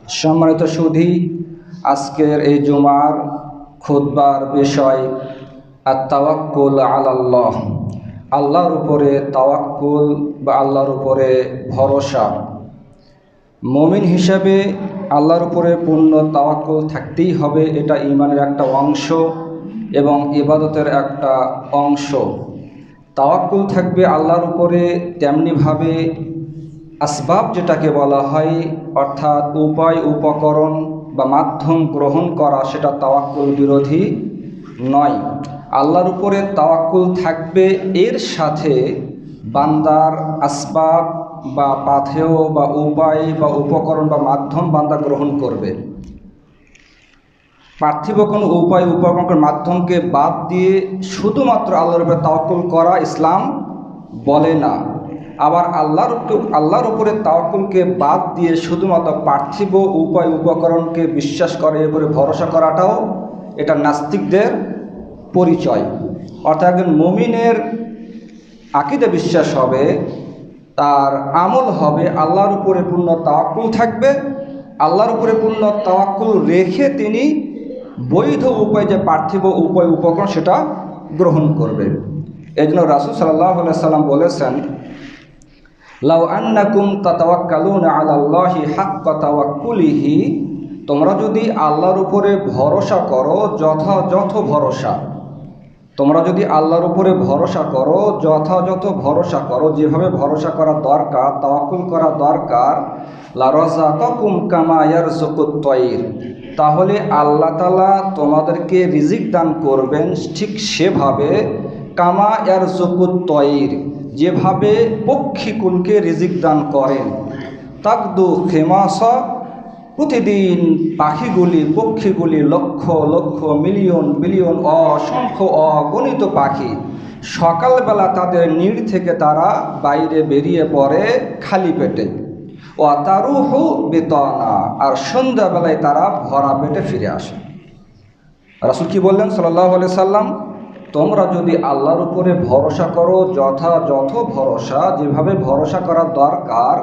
সম্মানিত সুধী, আজকের এই জুমার খুতবার বিষয় আত-তাওয়াক্কুল আলাল্লাহ, আল্লাহর উপরে তাওয়াক্কুল বা আল্লাহর উপরে ভরসা। মুমিন হিসেবে আল্লাহর উপরে পূর্ণ তাওয়াক্কুল থাকতেই হবে, এটা ঈমানের একটা অংশ এবং ইবাদতের একটা অংশ। তাওয়াক্কুল থাকবে আল্লাহর উপরে, তেমনিভাবে আসবাব যেটাকে বলা হয়, অর্থাৎ উপায় উপকরণ বা মাধ্যম গ্রহণ করা, সেটা তাওয়াক্কুল বিরোধী নয়। আল্লাহর উপরে তাওয়াক্কুল থাকবে, এর সাথে বান্দার আসবাব বা পাথেয় বা উপায় বা উপকরণ বা মাধ্যম বান্দা গ্রহণ করবে। পার্থিব কোনো উপায় উপকরণ মাধ্যমকে বাদ দিয়ে শুধুমাত্র আল্লাহর উপরে তাওয়াক্কুল করা ইসলাম বলে না। আবার আল্লাহর উপরে তাওয়াক্কুলকে বাদ দিয়ে শুধুমাত্র পার্থিব উপায় উপকরণকে বিশ্বাস করে, এর উপরে ভরসা করাটাও এটা নাস্তিকদের পরিচয়। অর্থাৎ একজন মুমিনের আকীদা বিশ্বাস হবে, তার আমল হবে, আল্লাহর উপরে পূর্ণ তাওয়াক্কুল থাকবে, আল্লাহর উপরে পূর্ণ তাওয়াক্কুল রেখে তিনি বৈধ উপায় যে পার্থিব উপায় উপকরণ সেটা গ্রহণ করবে। এই জন্য রাসূল সাল্লাল্লাহু আলাইহি সাল্লাম বলেছেন, লাউ আন্নাকুম তাতাওয়াক্কালুনা আলাল্লাহি হাক্কা তাওয়াক্কুলিহি, তোমরা যদি আল্লাহর উপরে ভরসা করো যথাযথ ভরসা, তোমরা যদি আল্লাহর উপরে ভরসা করো যথাযথ ভরসা করো, যেভাবে ভরসা করা দরকার, তাওয়াক্কুল করা দরকার, লারাযাকাকুম কামা ইয়ারযুকুত তায়র, তাহলে আল্লাহ তাআলা তোমাদেরকে রিজিক দান করবেন ঠিক সেভাবে, কামা ইয়ারযুকুত তায়র, যেভাবে পক্ষীকুলকে রিজিক দান করেন। তাকদু খিমাসা, প্রতিদিন পক্ষীগুলি লক্ষ লক্ষ মিলিয়ন মিলিয়ন অসংখ্য অগণিত পাখি সকালবেলা তাদের নিড় থেকে তারা বাইরে বেরিয়ে পড়ে খালি পেটে, ও তারুহু বিতানা, আর সন্ধ্যাবেলায় তারা ভরা পেটে ফিরে আসে। রাসূল কি বললেন সাল্লাল্লাহু আলাইহি সাল্লাম, তোমরা যদি আল্লাহর উপরে ভরসা করো যথাযথ ভরসা, যেভাবে ভরসা করা দরকার,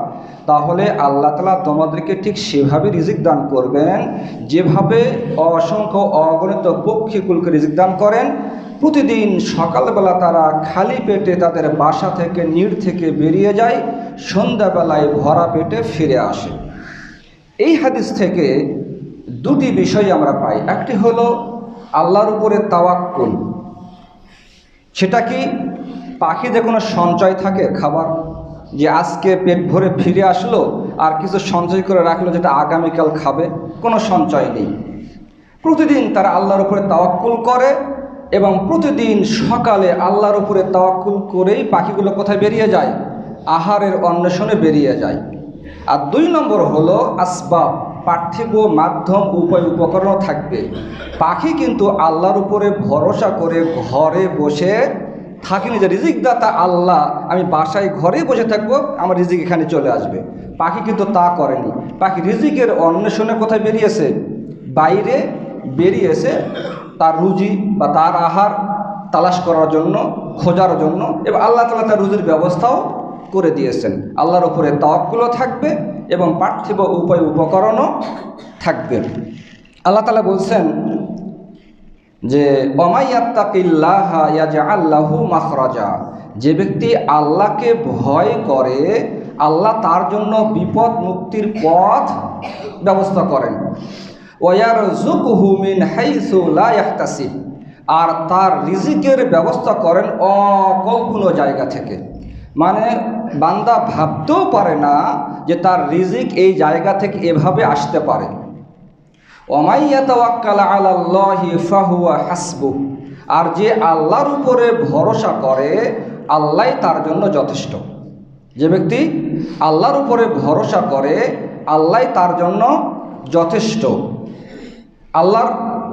তাহলে আল্লাহ তাআলা তোমাদেরকে ঠিক সেভাবে রিজিক দান করবেন, যেভাবে অসংখ্য অগণিত পক্ষীকুলকে রিজিক দান করেন। প্রতিদিন সকালবেলা তারা খালি পেটে তাদের বাসা থেকে নিড় থেকে বেরিয়ে যায়, সন্ধ্যাবেলায় ভরা পেটে ফিরে আসে। এই হাদিস থেকে দুটি বিষয় আমরা পাই। একটি হলো আল্লাহর উপরে তাওয়াক্কুল। সেটা কি পাখিদের কোনো সঞ্চয় থাকে খাবার, যে আজকে পেট ভরে ফিরে আসলো আর কিছু সঞ্চয় করে রাখলো যেটা আগামীকাল খাবে? কোনো সঞ্চয় নেই। প্রতিদিন তারা আল্লাহর উপরে তাওয়াক্কুল করে এবং প্রতিদিন সকালে আল্লাহর উপরে তাওয়াক্কুল করেই পাখিগুলো কোথায় বেরিয়ে যায়? আহারের অন্বেষণে বেরিয়ে যায়। আর দুই নম্বর হলো আসবাব, পার্থিব মাধ্যম উপায় উপকরণ থাকবে। পাখি কিন্তু আল্লাহর উপরে ভরসা করে ঘরে বসে থাকেনি যে রিজিক দাতা আল্লাহ, আমি বাসায় ঘরে বসে থাকবো, আমার রিজিক এখানে চলে আসবে। পাখি কিন্তু তা করেনি। পাখি রিজিকের অন্বেষণে কোথায় বেরিয়েছে? বাইরে বেরিয়েছে তার রুজি বা তার আহার তালাশ করার জন্য, খোঁজার জন্য, এবং আল্লাহ তাআলা তার রুজির ব্যবস্থাও করে দিয়েছেন। আল্লাহর উপরে তাওয়াক্কুলও থাকবে এবং পার্থিব উপায় উপকরণও থাকবে। আল্লাহ তাআলা বলছেন যে ওয়া ইয়াত্তাকিল্লাহা ইয়াজআল লাহু মাখরাজা, যে ব্যক্তি আল্লাহকে ভয় করে আল্লাহ তার জন্য বিপদ মুক্তির পথ ব্যবস্থা করেন। ওয়া ইয়ারযুকুহু মিন হাইসু লা ইয়াহতাসিব, আর তার রিজিকের ব্যবস্থা করেন অকল্পনীয় জায়গা থেকে। মানে বান্দা ভাবতেও পারে না যে তার রিজিক এই জায়গা থেকে এভাবে আসতে পারে। ওয়ামাই ইয়াতাওয়াক্কাল আলাল্লাহি ফাহুয়া হাসবুহ, আর যে আল্লাহর উপরে ভরসা করে আল্লাহই তার জন্য যথেষ্ট। যে ব্যক্তি আল্লাহর উপরে ভরসা করে আল্লাহই তার জন্য যথেষ্ট।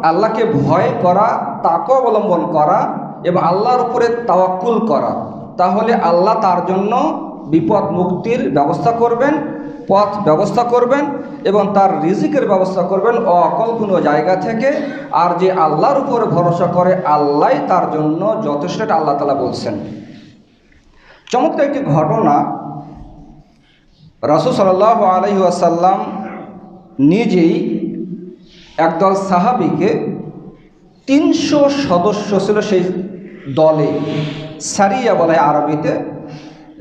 আল্লাহকে ভয় করা, তাকওয়া অবলম্বন করা এবং আল্লাহর উপরে তাওয়াক্কুল করা, তাহলে আল্লাহ তার জন্য বিপদ মুক্তির ব্যবস্থা করবেন, পথ ব্যবস্থা করবেন এবং তার রিজিকের ব্যবস্থা করবেন অকল্পনীয় জায়গা থেকে। আর যে আল্লাহর উপরে ভরসা করে আল্লাহই তার জন্য যথেষ্ট, এটা আল্লাহ তাআলা বলছেন। চমৎকার একটি ঘটনা, রাসূল সাল্লাল্লাহু আলাইহি ওয়াসাল্লাম নিজেই একদল সাহাবীকে 300 সদস্য ছিল সেই দলে, সারিয়া বলে আরবিতে,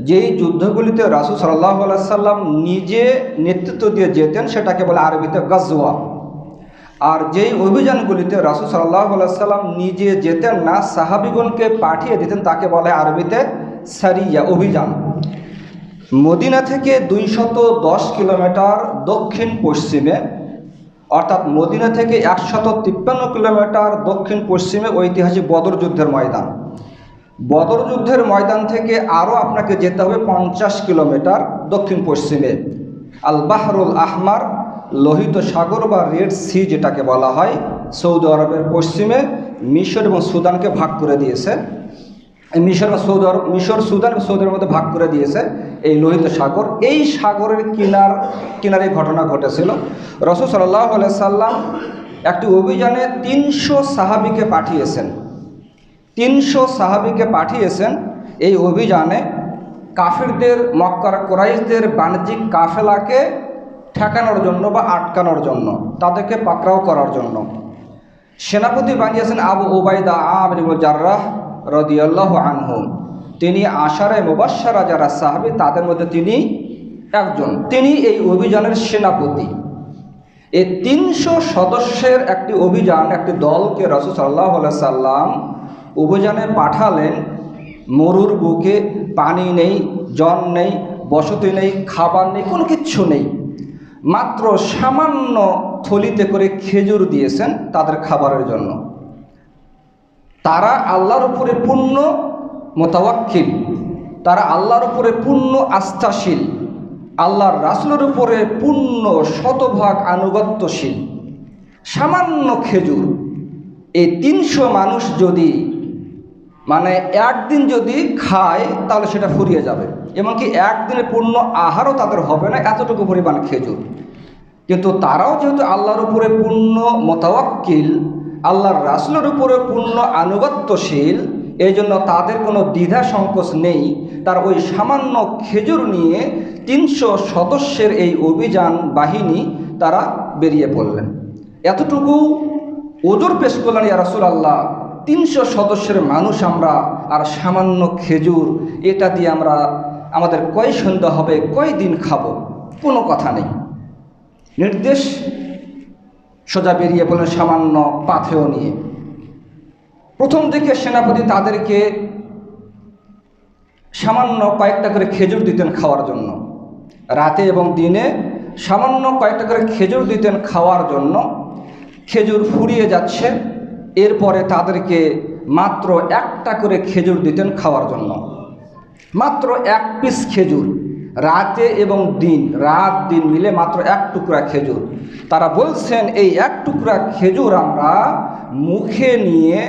যেই যুদ্ধগুলিতে রাসূল সাল্লাল্লাহু আলাইহি সাল্লাম নিজে নেতৃত্ব দিয়ে যেতেন সেটাকে বলে আরবিতে গাজওয়া। আর যেই অভিযানগুলিতে রাসূল সাল্লাল্লাহু আলাইহি সাল্লাম নিজে যেতেন না, সাহাবীগণকে পাঠিয়ে দিতেন, তাকে বলে আরবিতে সারিয়া, অভিযান। মদিনা থেকে 210 কিলোমিটার দক্ষিণ পশ্চিমে, অর্থাৎ মদিনা থেকে 153 কিলোমিটার দক্ষিণ পশ্চিমে ঐতিহাসিক বদর যুদ্ধের ময়দান। বদর যুদ্ধের ময়দান থেকে আরও আপনাকে যেতে হবে 50 কিলোমিটার দক্ষিণ পশ্চিমে আল বাহরুল আহমার, লোহিত সাগর বা রেড সি যেটাকে বলা হয়, সৌদি আরবের পশ্চিমে মিশর এবং সুদানকে ভাগ করে দিয়েছে। মিশর সুদান এবং সৌদি আরবের মধ্যে ভাগ করে দিয়েছে এই লোহিত সাগর। এই সাগরের কিনারে ঘটনা ঘটেছিল। রাসূল সাল্লাল্লাহু আলাইহি সাল্লাম একটি অভিযানে 300 সাহাবীকে পাঠিয়েছেন। 300 সাহাবীকে পাঠিয়েছেন এই অভিযানে কাফিরদের, মক্কার কুরাইশদের বাণিজ্যিক কাফেলাকে ঠেকানোর জন্য বা আটকানোর জন্য, তাদেরকে পাকড়াও করার জন্য। সেনাপতি বানিয়েছেন আবু উবাইদা আমির ইবনে জাররাহ রাদিয়াল্লাহু আনহু। তিনি আশারায়ে মুবাশশারা যারা সাহাবী তাদের মধ্যে তিনি একজন, তিনি এই অভিযানের সেনাপতি। এই 300 সদস্যের একটি অভিযান, একটি দলকে রাসূল সাল্লাল্লাহু আলাইহি সাল্লাম অভিযানে পাঠালেন। মরুর বুকে পানি নেই, জন নেই, বসতি নেই, খাবার নেই, কোনো কিচ্ছু নেই। মাত্র সামান্য থলিতে করে খেজুর দিয়েছেন তাদের খাবারের জন্য। তারা আল্লাহর উপরে পূর্ণ মুতাওয়াক্কিল, তারা আল্লাহর উপরে পূর্ণ আস্থাশীল, আল্লাহর রাসূলের উপরে পূর্ণ শতভাগ আনুগত্যশীল। সামান্য খেজুর, এই 300 মানুষ যদি একদিন যদি খায় তাহলে সেটা ফুরিয়ে যাবে, এমনকি একদিনের পূর্ণ আহারও তাদের হবে না, এতটুকু পরিমাণ খেজুর। কিন্তু তারাও যেহেতু আল্লাহর উপরে পূর্ণ মুতাওয়াক্কিল, আল্লাহর রাসূলের উপরে পূর্ণ আনুগত্যশীল, এই জন্য তাদের কোনো দ্বিধা সংকোচ নেই। তার ওই সামান্য খেজুর নিয়ে 300 সদস্যের এই অভিযান বাহিনী তারা বেরিয়ে পড়লেন। এতটুকু ওজর পেশ করলেন, ইয়া রাসূলুল্লাহ, 300 সদস্যের মানুষ আমরা, আর সামান্য খেজুর, এটা দিয়ে আমরা আমাদের কয় সন্ধ্যা হবে, কয় দিন খাবো, কোনো কথা নেই। নির্দেশ, সোজা বেরিয়ে পড়লেন সামান্য পাথেয় নিয়ে। প্রথম দিকে সেনাপতি তাদেরকে সামান্য কয়েকটা করে খেজুর দিতেন খাওয়ার জন্য, রাতে এবং দিনে সামান্য কয়েকটা করে খেজুর দিতেন খাওয়ার জন্য। খেজুর ফুরিয়ে যাচ্ছে, এরপরে তাদেরকে মাত্র একটা করে খেজুর দিতেন খাওয়ার জন্য, মাত্র 1 পিস খেজুর, রাতে এবং দিন, রাত দিন মিলে মাত্র 1 টুকরা খেজুর। তারা বলছেন এই 1 টুকরা খেজুর আমরা মুখে নিয়ে,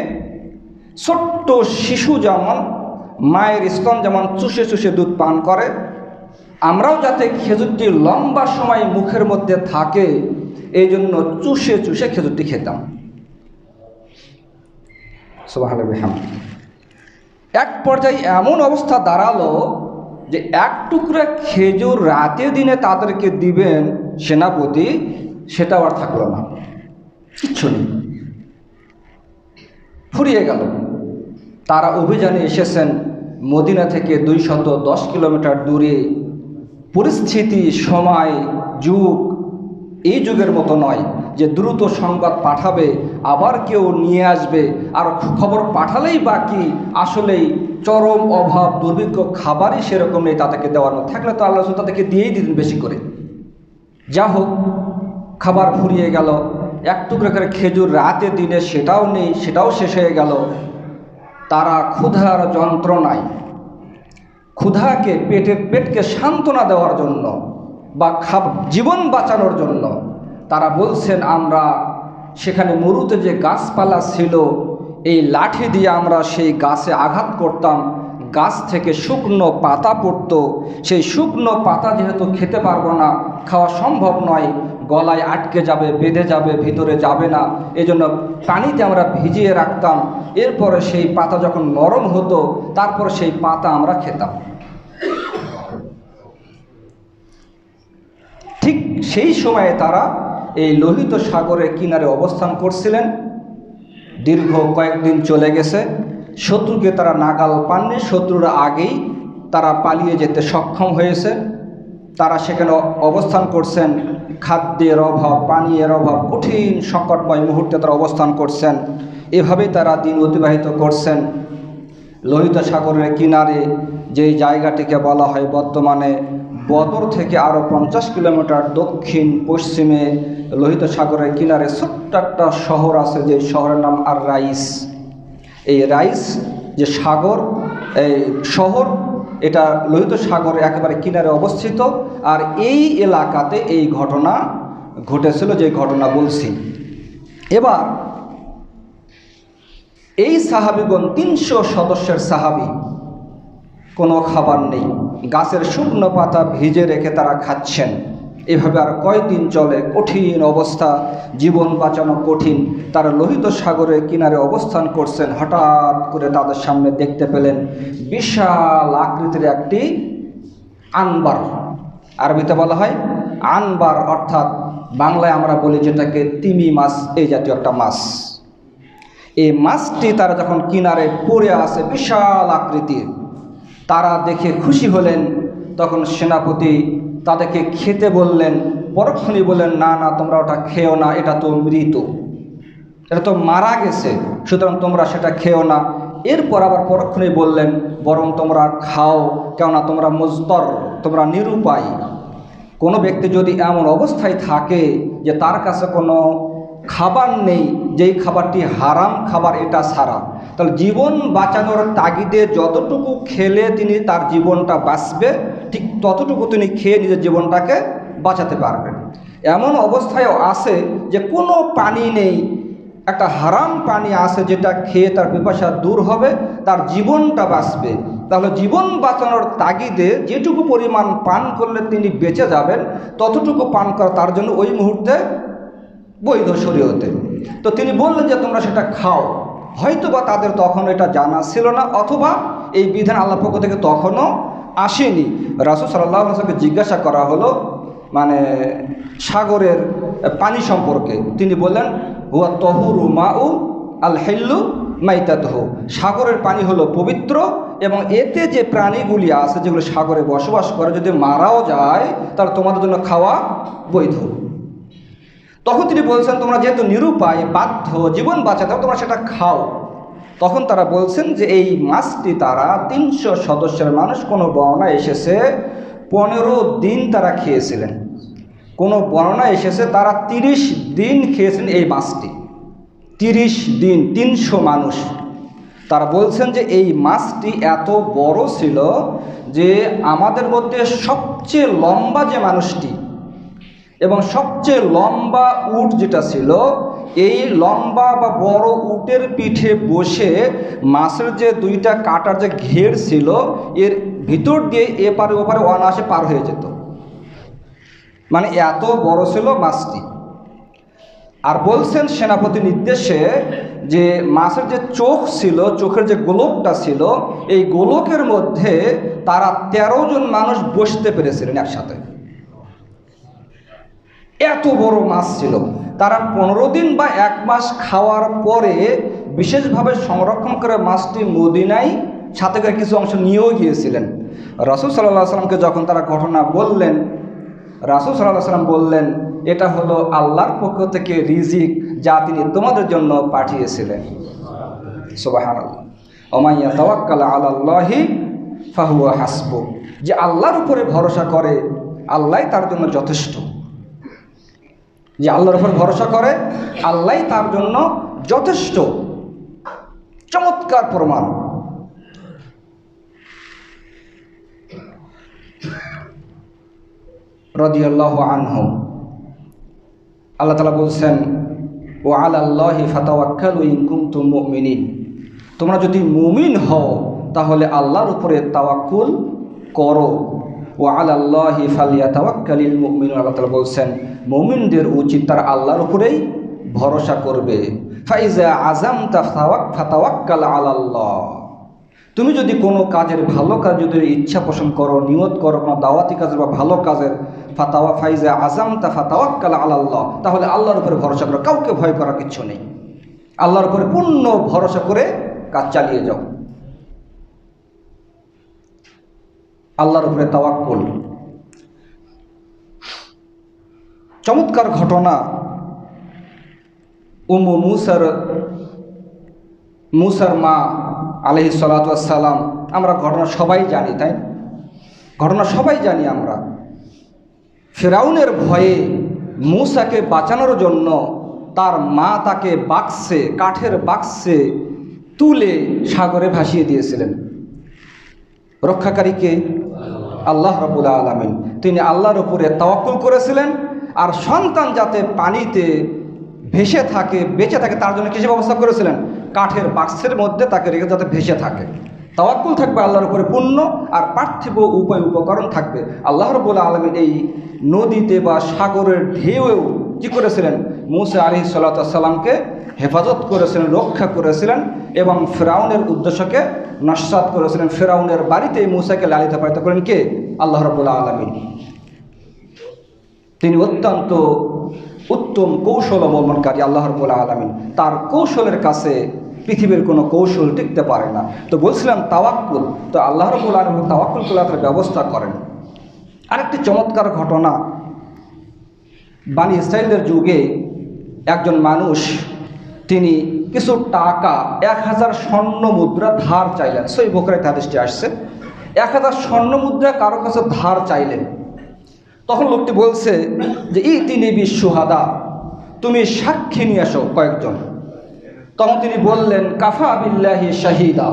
ছোট্ট শিশু যেমন মায়ের স্তন যেমন চুষে চুষে দুধ পান করে, আমরাও যাতে খেজুরটি লম্বা সময় মুখের মধ্যে থাকে এই জন্য চুষে চুষে খেজুরটি খেতাম। সুবহানাল্লাহ। এক পর্যায়ে এমন অবস্থা দাঁড়ালো যে 1 টুকরা খেজুর রাতে দিনে তাদেরকে দিবেন সেনাপতি, সেটাও আর থাকলো না, কিচ্ছু নেই, ফুরিয়ে গেল। তারা অভিযানে এসেছেন মদিনা থেকে 210 কিলোমিটার দূরে। পরিস্থিতি, সময়, যুগ এই যুগের মতো নয় যে দ্রুত সংবাদ পাঠাবে আবার কেউ নিয়ে আসবে, আর খবর পাঠালেই বাকি, আসলেই চরম অভাব, দুর্ভিক্ষ, খাবারই সেরকম নেই তাদেরকে দেওয়ার মতো। থাকলে তো আল্লাহ তাদেরকে দিয়েই দিতেন বেশি করে। যা হোক, খাবার ফুরিয়ে গেল। 1 টুকরা করে খেজুর রাতে দিনে সেটাও নেই, সেটাও শেষ হয়ে গেল। তারা ক্ষুধার যন্ত্রণায়, ক্ষুধাকে পেটকে সান্ত্বনা দেওয়ার জন্য বা জীবন বাঁচানোর জন্য তারা বলছেন আমরা সেখানে মরুতে যে গাছপালা ছিল, এই লাঠি দিয়ে আমরা সেই গাছে আঘাত করতাম, গাছ থেকে শুকনো পাতা পড়তো, সেই শুকনো পাতা যেহেতু খেতে পারবো না, খাওয়া সম্ভব নয়, গলায় আটকে যাবে, বেঁধে যাবে, ভিতরে যাবে না, এজন্য পানিতে আমরা ভিজিয়ে রাখতাম। এরপরে সেই পাতা যখন নরম হতো তারপর সেই পাতা আমরা খেতাম। ঠিক সেই সময়ে তারা এই লোহিত সাগরের কিনারে অবস্থান করছিলেন। দীর্ঘ কয়েকদিন চলে গেছে, শত্রুকে তারা নাগাল পাননি, শত্রুর আগেই তারা পালিয়ে যেতে সক্ষম হয়েছে। তারা সেখানে অবস্থান করছেন, খাদ্যের অভাব, পানীয়ের অভাব, কঠিন সংকটময় মুহূর্তে তারা অবস্থান করছেন। এভাবেই তারা দিন অতিবাহিত করছেন। লোহিত সাগরের কিনারে যেই জায়গাটিকে বলা হয় বর্তমানে বদর থেকে আরও 50 কিলোমিটার দক্ষিণ পশ্চিমে লোহিত সাগরের কিনারে ছোট্ট একটা শহর আছে, যে শহরের নাম আর রাইস। এই রাইস যে সাগর, এই শহর, এটা লোহিত সাগরের একেবারে কিনারে অবস্থিত। আর এই এলাকাতে এই ঘটনা ঘটেছিল, যে ঘটনা বলছি। এবার এই সাহাবিগণ 300 সদস্যের সাহাবি, কোনো খাবার নেই, গাছের শুকনো পাতা ভিজে রেখে তারা খাচ্ছেন। এভাবে আর কয়দিন চলে, কঠিন অবস্থা, জীবন বাঁচানো কঠিন। তারা লোহিত সাগরের কিনারে অবস্থান করছেন। হঠাৎ করে তাদের সামনে দেখতে পেলেন বিশাল আকৃতির একটি আনবার। আরবিতে বলা হয় আনবার, অর্থাৎ বাংলায় আমরা বলি যেটাকে তিমি মাছ, এই জাতীয় একটা মাছ। এই মাছটি তারা যখন কিনারে পড়ে আসে, বিশাল আকৃতির, তারা দেখে খুশি হলেন। তখন সেনাপতি তাদেরকে খেতে বললেন, পরক্ষণই বললেন, না না, তোমরা ওটা খেও না, এটা তো মৃত, এটা তো মারা গেছে, সুতরাং তোমরা সেটা খেও না। এরপর আবার পরক্ষণেই বললেন, বরং তোমরা খাও, কেননা তোমরা মুজতর, তোমরা নিরুপায়। কোনো ব্যক্তি যদি এমন অবস্থায় থাকে যে তার কাছে কোনো খাবার নেই, যেই খাবারটি হারাম খাবার এটা ছাড়া, তাহলে জীবন বাঁচানোর তাগিদে যতটুকু খেলে তিনি তার জীবনটা বাঁচবে, ঠিক ততটুকু তিনি খেয়ে নিজের জীবনটাকে বাঁচাতে পারবেন। এমন অবস্থায়ও আছে যে কোনো পানি নেই, একটা হারাম পানি আছে যেটা খেয়ে তার পিপাসা দূর হবে, তার জীবনটা বাঁচবে। তাহলে জীবন বাঁচানোর তাগিদে যেটুকু পরিমাণ পান করলে তিনি বেঁচে যাবেন, ততটুকু পান করা তার জন্য ওই মুহূর্তে বৈধ শরীয়তে। তো তিনি বললেন যে তোমরা সেটা খাও। হয়তোবা তাদের তখন এটা জানা ছিল না, অথবা এই বিধান আল্লাহর পক্ষ থেকে তখনও আসেনি। রাসূল সাল্লাল্লাহু আলাইহি ওয়াসাল্লামকে জিজ্ঞাসা করা হলো মানে সাগরের পানি সম্পর্কে। তিনি বললেন, হুয়া তহুরু মাউ আল হিল্লু মাইতাতুহু, সাগরের পানি হলো পবিত্র, এবং এতে যে প্রাণীগুলি আছে যেগুলো সাগরে বসবাস করে, যদি মারাও যায় তাহলে তোমাদের জন্য খাওয়া বৈধ। তখন তিনি বলছেন, তোমরা যেহেতু নিরুপায়, বাধ্য, জীবন বাঁচাতে হবে, তোমরা সেটা খাও। তখন তারা বলছেন যে এই মাছটি তারা 300 সদস্যের মানুষ, কোনো বর্ণনা এসেছে 15 দিন তারা খেয়েছিলেন, কোনো বর্ণনা এসেছে তারা 30 দিন খেয়েছিলেন এই মাছটি। 30 দিন, 300 মানুষ। তারা বলছেন যে এই মাছটি এত বড় ছিল যে আমাদের মধ্যে সবচেয়ে লম্বা যে মানুষটি এবং সবচেয়ে লম্বা উট যেটা ছিল, এই লম্বা বা বড় উটের পিঠে বসে মাছের যে দুইটা কাটার যে ঘের ছিল, এর ভিতর দিয়ে এপারে ওপারে অনায়াসে পার হয়ে যেত। মানে এত বড় ছিল মাছটি। আর বলছেন সেনাপতি নির্দেশে যে মাছের যে চোখ ছিল, চোখের যে গোলকটা ছিল, এই গোলকের মধ্যে তারা 13 জন মানুষ বসতে পেরেছিলেন একসাথে। এত বড় মাছ ছিল। তারা 15 দিন বা 1 মাস খাওয়ার পরে বিশেষভাবে সংরক্ষণ করে মাছটি মদিনায় সাথে করে কিছু অংশ নিয়েও গিয়েছিলেন। রাসূল সাল্লাল্লাহু আলাইহি ওয়াসাল্লামকে যখন তারা ঘটনা বললেন, রাসূল সাল্লাল্লাহু আলাইহি ওয়াসাল্লাম বললেন, এটা হলো আল্লাহর পক্ষ থেকে রিজিক, যা তিনি তোমাদের জন্য পাঠিয়েছিলেন। সুবহানাল্লাহ। ওয়া ইয়াতাওয়াক্কাল আলাল্লাহি ফাহুয়া হাসবুহ, যে আল্লাহর উপরে ভরসা করে আল্লাহই তার জন্য যথেষ্ট। যে আল্লাহর উপর ভরসা করে আল্লাহই তার জন্য যথেষ্ট। চমৎকার প্রমাণ। রাদিয়াল্লাহু আনহু, আল্লাহ তাআলা বলছেন, ওয়া আলাল্লাহি ফাতাওয়াক্কালু ইন কুনতুম মুমিনিন, তোমরা যদি মুমিন হও তাহলে আল্লাহর উপরে তাওয়াক্কুল করো। ওয়া আলাল্লাহি ফালিয়াতাওয়াক্কালিল মুমিনুন, আল্লাহ তাআলা বলছেন মুমিনদের উচিত তারা আল্লাহর উপরেই ভরসা করবে। ফাইজা আযামতা ফাতাওয়াক্কাল আলাল্লাহ, তুমি যদি কোনো কাজের ভালো কাজ যদি ইচ্ছা পোষণ করো, নিয়ত করো কোনো দাওয়াতি কাজের বা ভালো কাজের, ফাতাওয়া ফাইজা আযামতা ফাতাওয়াক্কাল আলাল্লাহ, তাহলে আল্লাহর উপরে ভরসা করো, কাউকে ভয় করার কিচ্ছু নেই। আল্লাহর উপরে পূর্ণ ভরসা করে কাজ চালিয়ে যাও। আল্লাহর উপরে তাওয়াক্কুল। চমৎকার ঘটনা উম্মু মুসার মা আলাইহিস সালাতু ওয়াস সালাম। আমরা ঘটনা সবাই জানি, তাই ঘটনা সবাই জানি আমরা। ফিরাউনের ভয়ে মূসাকে বাঁচানোর জন্য তার মা তাকে বাক্সে, কাঠের বাক্সে তুলে সাগরে ভাসিয়ে দিয়েছিলেন। রক্ষাকারীকে আল্লাহ রাব্বুল আলামিন। তিনি আল্লাহর উপরে তাওয়াক্কুল করেছিলেন, আর সন্তান যাতে পানিতে ভেসে থাকে, বেঁচে থাকে, তার জন্য কিসের ব্যবস্থা করেছিলেন? কাঠের বাক্সের মধ্যে তাকে রেখে যাতে ভেসে থাকে। তাওয়াক্কুল থাকবে আল্লাহর উপরে পূর্ণ, আর পার্থিব উপকরণ থাকবে। আল্লাহ রাব্বুল আলামিন এই নদীতে বা সাগরের ঢেউয়েও কী করেছিলেন? মূসা আলাইহিস সালাতু ওয়াস সালামকে হেফাজত করেছিলেন, রক্ষা করেছিলেন, এবং ফিরাউনের উদ্দেশ্যকে নস্যাৎ করেছিলেন। ফিরাউনের বাড়িতে মূসাকে লালিত পালিত করেন কে? আল্লাহ রাব্বুল আলামিন। তিনি অত্যন্ত উত্তম কৌশল অবলম্বনকারী আল্লাহ রাব্বুল আলামিন। তার কৌশলের কাছে পৃথিবীর কোনো কৌশল টিকতে পারে না। তো বলছিলাম তাওয়াক্কুল, তো আল্লাহ রাব্বুল আলামিন তাওয়াক্কুল করার ব্যবস্থা করেন। আরেকটি চমৎকার ঘটনা, বানি ইসরাইলের যুগে একজন মানুষ তিনি কিছু টাকা 1000 স্বর্ণ মুদ্রা ধার চাইলেন। সহিহ বুখারীতে হাদিসটি আসছে। 1000 স্বর্ণ মুদ্রা কারো কাছে ধার চাইলেন। তখন লোকটি বলছে যে ইতিনি বিশুহাদা, তুমি সাক্ষী নিয়ে আসো কয়েকজন। তখন তিনি বললেন কাফা বিল্লাহি শাহিদা,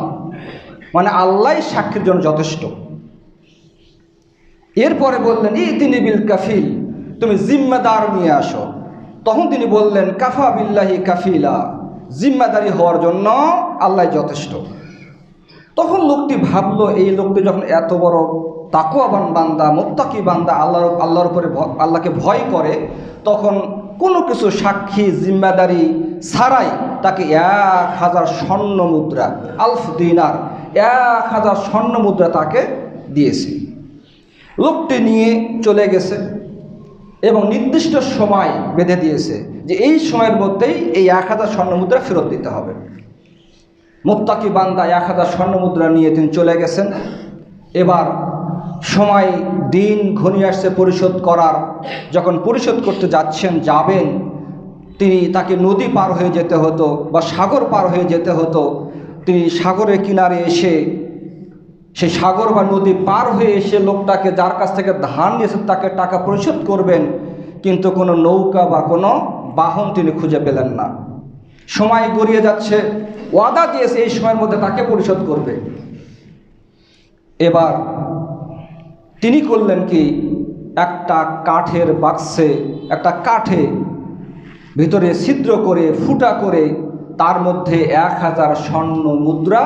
মানে আল্লাহ সাক্ষীর জন্য যথেষ্ট। এরপরে বললেন ইতিনি বিল কাফিল, তুমি জিম্মাদার নিয়ে আসো। তখন তিনি বললেন কাফা বিল্লাহি কাফিলা, জিম্মাদারি হওয়ার জন্য আল্লাহ যথেষ্ট। তখন লোকটি ভাবলো, এই লোকটি যখন এত বড় তাকওয়াবান বান্দা, মুত্তাকি বান্দা, আল্লাহর উপরে আল্লাহকে ভয় করে, তখন কোনো কিছু সাক্ষী জিম্মাদারি ছাড়াই তাকে 1000 স্বর্ণ মুদ্রা, আলফ দিনার, 1000 স্বর্ণ মুদ্রা তাকে দিয়েছে। লোকটি নিয়ে চলে গেছে এবং নির্দিষ্ট সময় বেঁধে দিয়েছে যে এই সময়ের মধ্যেই এই 1000 স্বর্ণ মুদ্রা ফেরত দিতে হবে। মুত্তাকি বান্দা 1000 স্বর্ণ মুদ্রা নিয়ে তিনি চলে গেছেন। এবার সময়, দিন ঘনিয়ে আসছে পরিশোধ করার। যখন পরিশোধ করতে যাবেন, তাকে নদী পার হয়ে যেতে হতো বা সাগর পার হয়ে যেতে হতো। তিনি সাগরের কিনারে এসে, সেই সাগর বা নদী পার হয়ে এসে লোকটাকে, যার কাছ থেকে ধার নিয়েছে, তাকে টাকা পরিশোধ করবেন, কিন্তু কোনো নৌকা বা কোনো বাহন তিনি খুঁজে পেলেন না। সময় গড়িয়ে যাচ্ছে, ওয়াদা দিয়েছে এই সময়ের মধ্যে তাকে পরিশোধ করবে। এবার তিনি করলেন কি, একটা কাঠের বাক্সে, একটা কাঠে ভিতরে ছিদ্র করে, ফুটা করে, তার মধ্যে 1000 স্বর্ণ মুদ্রা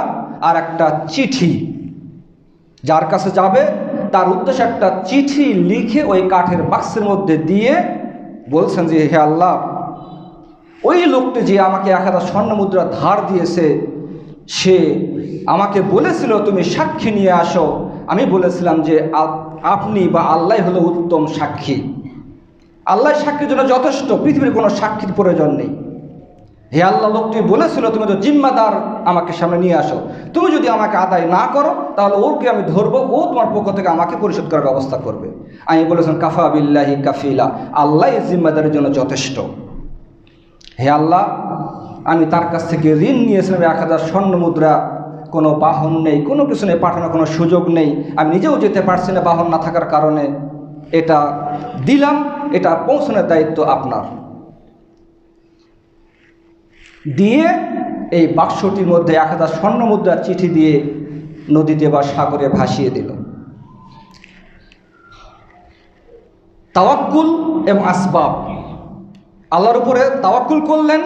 আর একটা চিঠি, যার কাছে যাবে তার উদ্দেশ্যে একটা চিঠি লিখে ওই কাঠের বাক্সের মধ্যে দিয়ে বলছেন যে হে আল্লাহ, ওই লোকটি যে আমাকে 1000 স্বর্ণ মুদ্রা ধার দিয়েছে, সে আমাকে বলেছিল তুমি সাক্ষী নিয়ে আসো। আমি বলেছিলাম যে আপনি বা আল্লাহ হলো উত্তম সাক্ষী, আল্লাহ সাক্ষীর জন্য যথেষ্ট, পৃথিবীর কোনো সাক্ষীর প্রয়োজন নেই। হে আল্লাহ, লোকটি বলেছিল তুমি তো জিম্মাদার, আমাকে সামনে নিয়ে আসো। তুমি যদি আমাকে আদায় না করো তাহলে ওকে আমি ধরবো, ও তোমার পক্ষ থেকে আমাকে পরিশোধ করার ব্যবস্থা করবে। আমি বলেছেন কাফা বিল্লাহি কাফিলা, আল্লাহ জিম্মাদারের জন্য যথেষ্ট। হে আল্লাহ, আমি তার কাছ থেকে ঋণ নিয়েছিলাম 1000 স্বর্ণ মুদ্রা, কোনো বাহন নেই, কোনো কিছু নেই, পাঠানোর কোনো সুযোগ নেই, আমি নিজেও যেতে পারছি না বাহন না থাকার কারণে। এটা দিলাম, এটা পৌঁছানোর দায়িত্ব আপনার। দিয়ে এই বাক্সটির মধ্যে 1000 স্বর্ণ মুদ্রার চিঠি দিয়ে নদীতে বা সাগরে ভাসিয়ে দিল। তাওয়াক্কুল এবং আসবাব, আল্লাহর উপরে তাওয়াক্কুল করলেন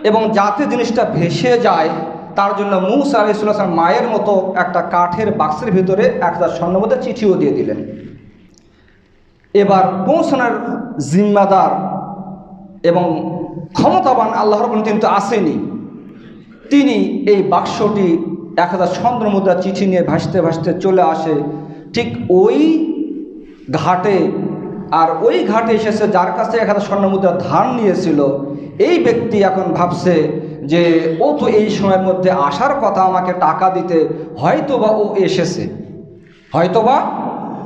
এবং যাতে জিনিসটা ভেসে যায় তার জন্য মূসা আলাইহিস সালাম মায়ের মতো একটা কাঠের বাক্সের ভিতরে 1000 স্বর্ণ মুদ্রার চিঠিও দিয়ে দিলেন। এবার পৌঁছানোর জিম্মাদার এবং ক্ষমতাবান আল্লাহর কিন্তু আসেনি। তিনি এই বাক্সটি 1000 স্বর্ণ মুদ্রা চিঠি নিয়ে ভাসতে ভাসতে চলে আসে ঠিক ওই ঘাটে। আর ওই ঘাটে এসেছে যার কাছে 1000 স্বর্ণ মুদ্রা ধার নিয়েছিল, এই ব্যক্তি এখন ভাবছে যে ও তো এই সময়ের মধ্যে আসার কথা আমাকে টাকা দিতে, হয়তোবা ও এসেছে, হয়তোবা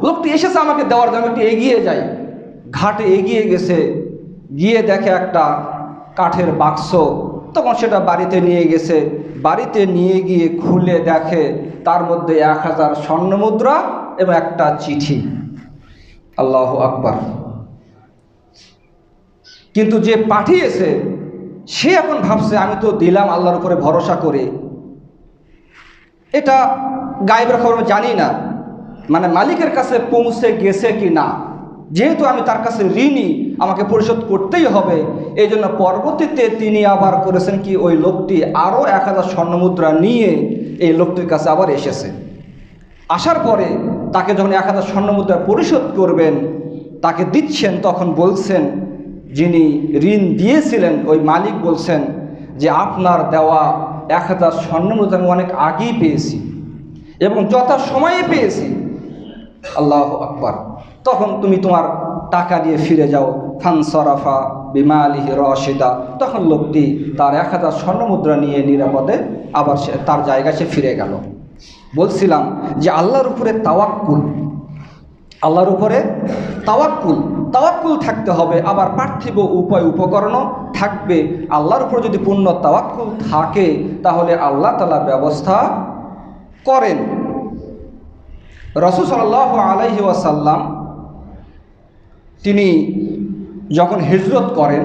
লোকটি এসেছে আমাকে দেওয়ার জন্য। একটু এগিয়ে যাই। ঘাটে এগিয়ে গেছে, গিয়ে দেখে একটা কাঠের বাক্স। তখন সেটা বাড়িতে নিয়ে গেছে। বাড়িতে নিয়ে গিয়ে খুলে দেখে তার মধ্যে 1000 স্বর্ণ মুদ্রা এবং একটা চিঠি। আল্লাহু আকবার। কিন্তু যে পাঠিয়েছে সে এখন ভাবছে আমি তো দিলাম আল্লাহর উপরে ভরসা করে, এটা গায়েবের খবর জানি না, মানে মালিকের কাছে পৌঁছে গেছে কি না। যেহেতু আমি তার কাছে ঋণী, আমাকে পরিশোধ করতেই হবে। এই জন্য পরবর্তীতে তিনি আবার করেছেন কি, ওই লোকটি আরও 1000 স্বর্ণ মুদ্রা নিয়ে এই লোকটির কাছে আবার এসেছে। আসার পরে তাকে যখন 1000 স্বর্ণ মুদ্রা পরিশোধ করবেন, তাকে দিচ্ছেন, তখন বলছেন, যিনি ঋণ দিয়েছিলেন ওই মালিক বলছেন যে আপনার দেওয়া 1000 স্বর্ণ মুদ্রা আমি অনেক আগেই পেয়েছি এবং যথা সময়ে পেয়েছি। আল্লাহু আকবার। তখন তুমি তোমার টাকা দিয়ে ফিরে যাও। ফানসরাফা বিমালিহি রশিদা। তখন লোকটি তার 1000 স্বর্ণ মুদ্রা নিয়ে নিরাপদে আবার সে তার জায়গায় সে ফিরে গেল। বলছিলাম যে আল্লাহর উপরে তাওয়াক্কুল, আল্লাহর উপরে তাওয়াক্কুল থাকতে হবে। আবার পার্থিব উপায় উপকরণও থাকবে। আল্লাহর উপরে যদি পূর্ণ তাওয়াক্কুল থাকে তাহলে আল্লাহ তাআলা ব্যবস্থা করেন। রাসূল সাল্লাল্লাহু আলাইহি ওয়াসাল্লাম তিনি যখন হিজরত করেন,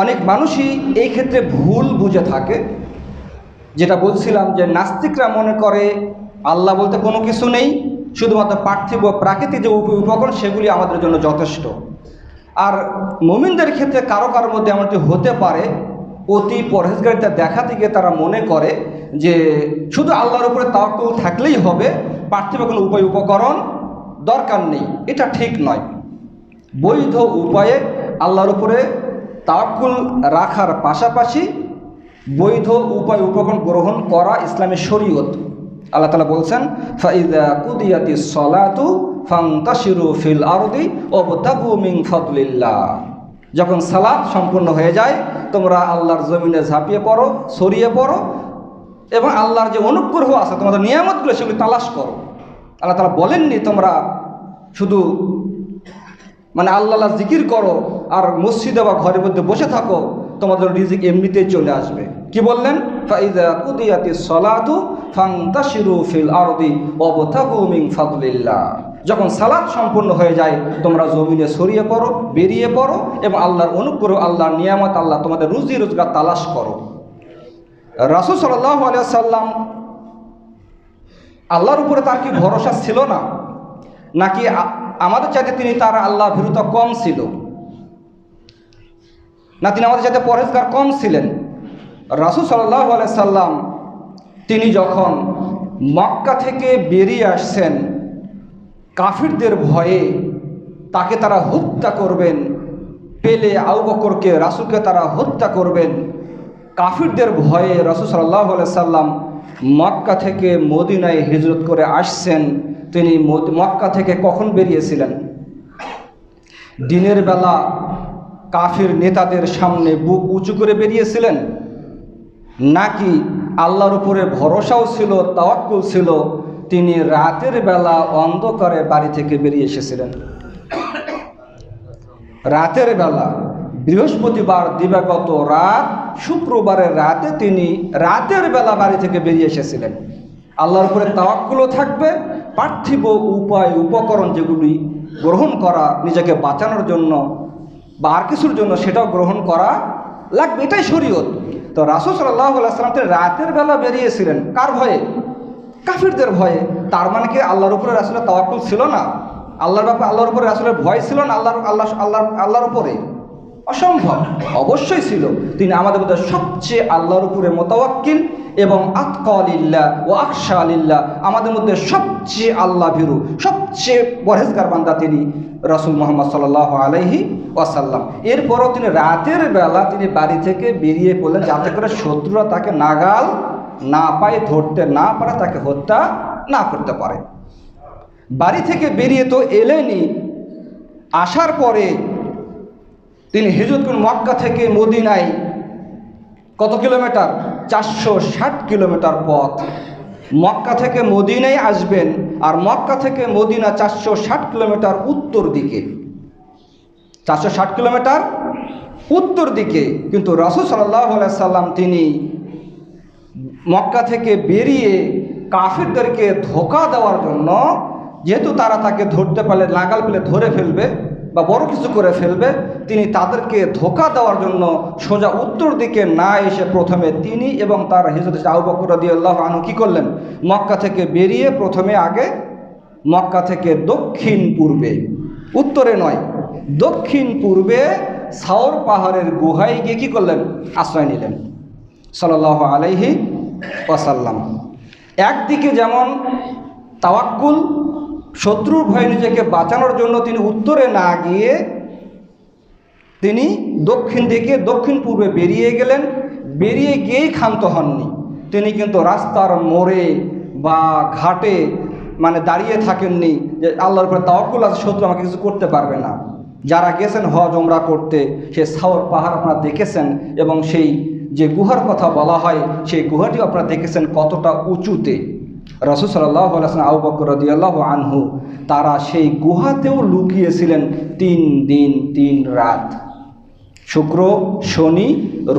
অনেক মানুষই এই ক্ষেত্রে ভুল বুঝে থাকে। যেটা বলছিলাম যে নাস্তিকরা মনে করে আল্লাহ বলতে কোনো কিছু নেই, শুধুমাত্র পার্থিব প্রাকৃতিক যে উপকরণ সেগুলি আমাদের জন্য যথেষ্ট। আর মুমিনদের ক্ষেত্রে কারো কারোর মধ্যে এমনটি হতে পারে, অতি পরহেজগারিতা দেখাতে গিয়ে তারা মনে করে যে শুধু আল্লাহর উপরে তাওয়াক্কুল থাকলেই হবে, পার্থিব কোনো উপকরণ দরকার নেই। এটা ঠিক নয়। বৈধ উপায়ে আল্লাহর উপরে তাওয়াক্কুল রাখার পাশাপাশি বৈধ উপায় উপকরণ গ্রহণ করা ইসলামের শরীয়ত। আল্লাহ তাআলা বলছেন, ফাইযা কুদিয়াতিস সালাতু ফান্তাশিরু ফিল আরদি ওয়াবতাগু মিন ফাদলিল্লাহ। যখন সালাত সম্পূর্ণ হয়ে যায় তোমরা আল্লাহর জমিনে ঝাঁপিয়ে পড়ো, ছড়িয়ে পড়ো এবং আল্লাহর যে অনুগ্রহ আছে তোমাদের নিয়ামতগুলো সেগুলি তালাশ করো। আল্লাহ তাআলা বলেননি তোমরা শুধু মানে আল্লাহ জিকির করো আর মসজিদে বা ঘরের মধ্যে বসে থাকো, তোমাদের রিজিক এমনিতেই চলে আসবে। কি বললেন? ফাইযা কুদিয়াতিস সালাতু ফান্তাশিরু ফিল আরদি ওয়াবতাগু মিন ফাদলিল্লাহ। যখন সালাত সম্পূর্ণ হয়ে যায় তোমরা জমিনে ছড়িয়ে পড়ো, বেরিয়ে পড়ো এবং আল্লাহর অনুগ্রহ, আল্লাহর নিয়ামত, আল্লাহ তোমাদের রুজি রোজগার তালাশ করো। রাসূল সাল্লাল্লাহু আলাইহি ওয়াসাল্লাম আল্লাহর উপরে তার কি ভরসা ছিল না, নাকি আমাদের চাইতে তিনি তার আল্লাহ ভীরুতা কম ছিল, না তিনি আমাদের চাইতে পরহেজগার কম ছিলেন? রাসূল সাল্লাল্লাহু আলাইহি সাল্লাম তিনি যখন মক্কা থেকে বেরিয়ে আসছেন, কাফিরদের ভয়ে তাকে তারা হত্যা করবেন, পেলে আবু বকরকে রাসূলকে তারা হত্যা করবেন, কাফিরদের ভয়ে রাসূল সাল্লাল্লাহু আলাইহি সাল্লাম মক্কা থেকে মদিনায় হিজরত করে আসছেন। তিনি মক্কা থেকে কখন বেরিয়েছিলেন? দিনের বেলা কাফির নেতাদের সামনে বুক উঁচু করে বেরিয়েছিলেন, নাকি আল্লাহর উপরে ভরসাও ছিল, তাওয়াক্কুল ছিল, তিনি রাতের বেলা অন্ধকারে বাড়ি থেকে বেরিয়ে এসেছিলেন? রাতের বেলা, বৃহস্পতিবার দিবাগত রাত, শুক্রবারের রাতে তিনি রাতের বেলা বাড়ি থেকে বেরিয়ে এসেছিলেন। আল্লাহর উপরে তাওয়াক্কুলও থাকবে, পার্থিব উপায় উপকরণ যেগুলি গ্রহণ করা নিজেকে বাঁচানোর জন্য বা আর কিছুর জন্য সেটাও গ্রহণ করা লাগবে, এটাই শরীয়ত। তো রাসূল সাল্লাল্লাহু আলাইহি ওয়াসাল্লাম তিনি রাতের বেলা বেরিয়েছিলেন কার ভয়ে? কাফিরদের ভয়ে। তার মানে কি আল্লাহর উপরে রাসূলের তাওয়াক্কুল ছিল না? আল্লাহর উপরে রাসূলের ভয় ছিল না? আল্লাহর উপরে অসম্ভব, অবশ্যই ছিল। তিনি আমাদের মধ্যে সবচেয়ে আল্লাহর উপরে মুতাওয়াক্কিল এবং আতকালিল্লাহ ও আখশালিল্লাহ, আমাদের মধ্যে সবচেয়ে আল্লাহ ভীরু, সবচেয়ে পরহেজগার বান্দা তিনি রাসূল মুহাম্মদ সাল্লাল্লাহু আলাইহি ওয়াসাল্লাম। এরপরও তিনি রাতের বেলা তিনি বাড়ি থেকে বেরিয়ে পড়লেন যাতে করে শত্রুরা তাকে নাগাল না পায়, ধরতে না পারে, তাকে হত্যা না করতে পারে। বাড়ি থেকে বেরিয়ে তো এলেনই, আসার পরে তিনি হিজরত করলেন মক্কা থেকে মদিনায়। কত কিলোমিটার? 460 কিলোমিটার পথ। মক্কা থেকে মদিনায় আসবেন, আর মক্কা থেকে মদিনা 460 কিলোমিটার উত্তর দিকে, 460 কিলোমিটার উত্তর দিকে। কিন্তু রাসূল সাল্লাল্লাহু আলাইহি সাল্লাম তিনি মক্কা থেকে বেরিয়ে কাফিরদেরকে ধোঁকা দেওয়ার জন্য, যেহেতু তারা তাকে ধরতে পারলে, নাগাল পেলে ধরে ফেলবে বা বড় কিছু করে ফেলবে, তিনি তাদেরকে ধোঁকা দেওয়ার জন্য সোজা উত্তর দিকে না এসে প্রথমে তিনি এবং তার হযরত আবু বকর রাদিয়াল্লাহু আনহু কী করলেন? মক্কা থেকে বেরিয়ে প্রথমে আগে মক্কা থেকে দক্ষিণ পূর্বে, উত্তরে নয়, দক্ষিণ পূর্বে সাওর পাহাড়ের গুহায় গিয়ে কী করলেন? আশ্রয় নিলেন সাল্লাল্লাহু আলাইহি ওয়াসাল্লাম। একদিকে যেমন তাওয়াক্কুল, শত্রুর ভয়ে নিজেকে বাঁচানোর জন্য তিনি উত্তরে না গিয়ে তিনি দক্ষিণ দিকে, দক্ষিণ পূর্বে বেরিয়ে গেলেন। বেরিয়ে গিয়েই ক্ষান্ত হননি, তিনি কিন্তু রাস্তার মোড়ে বা ঘাটে দাঁড়িয়ে থাকেননি যে আল্লাহর উপরে তাওয়াক্কুল আছে, শত্রু আমাকে কিছু করতে পারবে না। যারা গেছেন হজ ওমরা করতে, সে সাওর পাহাড় আপনারা দেখেছেন, এবং সেই যে গুহার কথা বলা হয় সেই গুহাটিও আপনারা দেখেছেন কতটা উঁচুতে। রাসূল সাল্লাল্লাহু আলাইহি ওয়াসাল্লাম, আবু বকর রাদিয়াল্লাহু আনহু, তারা সেই গুহাতেও লুকিয়েছিলেন 3 দিন 3 রাত। শুক্র, শনি,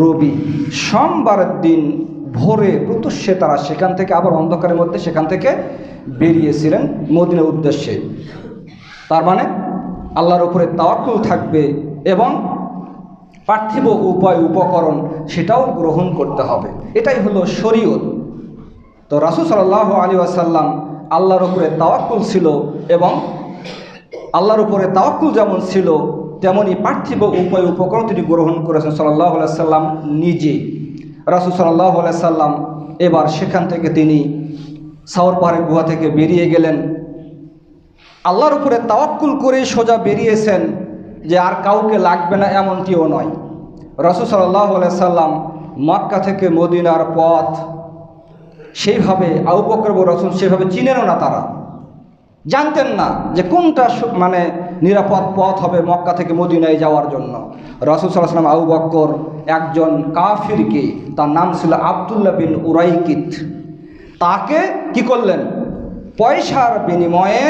রবি, সোমবারের দিন ভোরে প্রত্যুষে তারা সেখান থেকে আবার অন্ধকারের মধ্যে সেখান থেকে বেরিয়েছিলেন মদিনার উদ্দেশ্যে। তার মানে আল্লাহর উপরে তাওয়াক্কুল থাকবে এবং পার্থিব উপায় উপকরণ সেটাও গ্রহণ করতে হবে, এটাই হলো শরীয়ত। তো রাসূল সাল্লাল্লাহু আলাইহি ওয়াসাল্লাম আল্লাহর উপরে তাওয়াক্কুল ছিল, এবং আল্লাহর উপরে তাওয়াক্কুল যেমন ছিল তেমনই পার্থিব উপায় উপকরণ তিনি গ্রহণ করেছেন সাল্লাল্লাহু আলাইহি ওয়াসাল্লাম নিজে। রাসূল সাল্লাল্লাহু আলাইহি ওয়াসাল্লাম এবার সেখান থেকে তিনি সাওর পাহাড়ের গুহা থেকে বেরিয়ে গেলেন। আল্লাহর উপরে তাওয়াক্কুল করে সোজা বেরিয়েছেন যে আর কাউকে লাগবে না, এমনটিও নয়। রাসূল সাল্লাল্লাহু আলাইহি ওয়াসাল্লাম মক্কা থেকে মদিনার পথ সেইভাবে আবু বকর এবং রাসূল সেভাবে চিনেনও না, তারা জানতেন না যে কোনটা নিরাপদ পথ হবে মক্কা থেকে মদিনায় যাওয়ার জন্য। রাসূল সাল্লাল্লাহু আলাইহি ওয়াসাল্লাম আবু বকর একজন কাফিরকে, তার নাম ছিল আব্দুল্লাহ বিন উরাইকিত, তাকে কি করলেন? পয়সার বিনিময়ে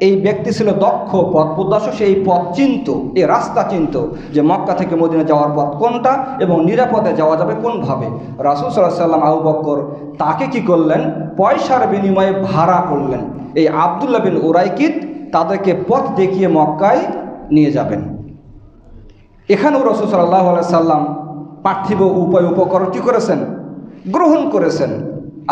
এই ব্যক্তি ছিল দক্ষ পথ প্রদর্শক, সেই পথ চিনত, এই রাস্তা চিনত যে মক্কা থেকে মদিনা যাওয়ার পথ কোনটা এবং নিরাপদে যাওয়া যাবে কোনভাবে। রাসূল সাল্লাল্লাহু আলাইহি ওয়াসাল্লাম আবু বকর তাকে কি করলেন? পয়সার বিনিময়ে ভাড়া করলেন। এই আব্দুল্লাহ বিন উরাইকিত তাদেরকে পথ দেখিয়ে মক্কায় নিয়ে যাবেন। এখানেও রাসূল সাল্লাল্লাহু আলাইহি ওয়াসাল্লাম পার্থিব উপায় উপকরণ কী করেছেন? গ্রহণ করেছেন।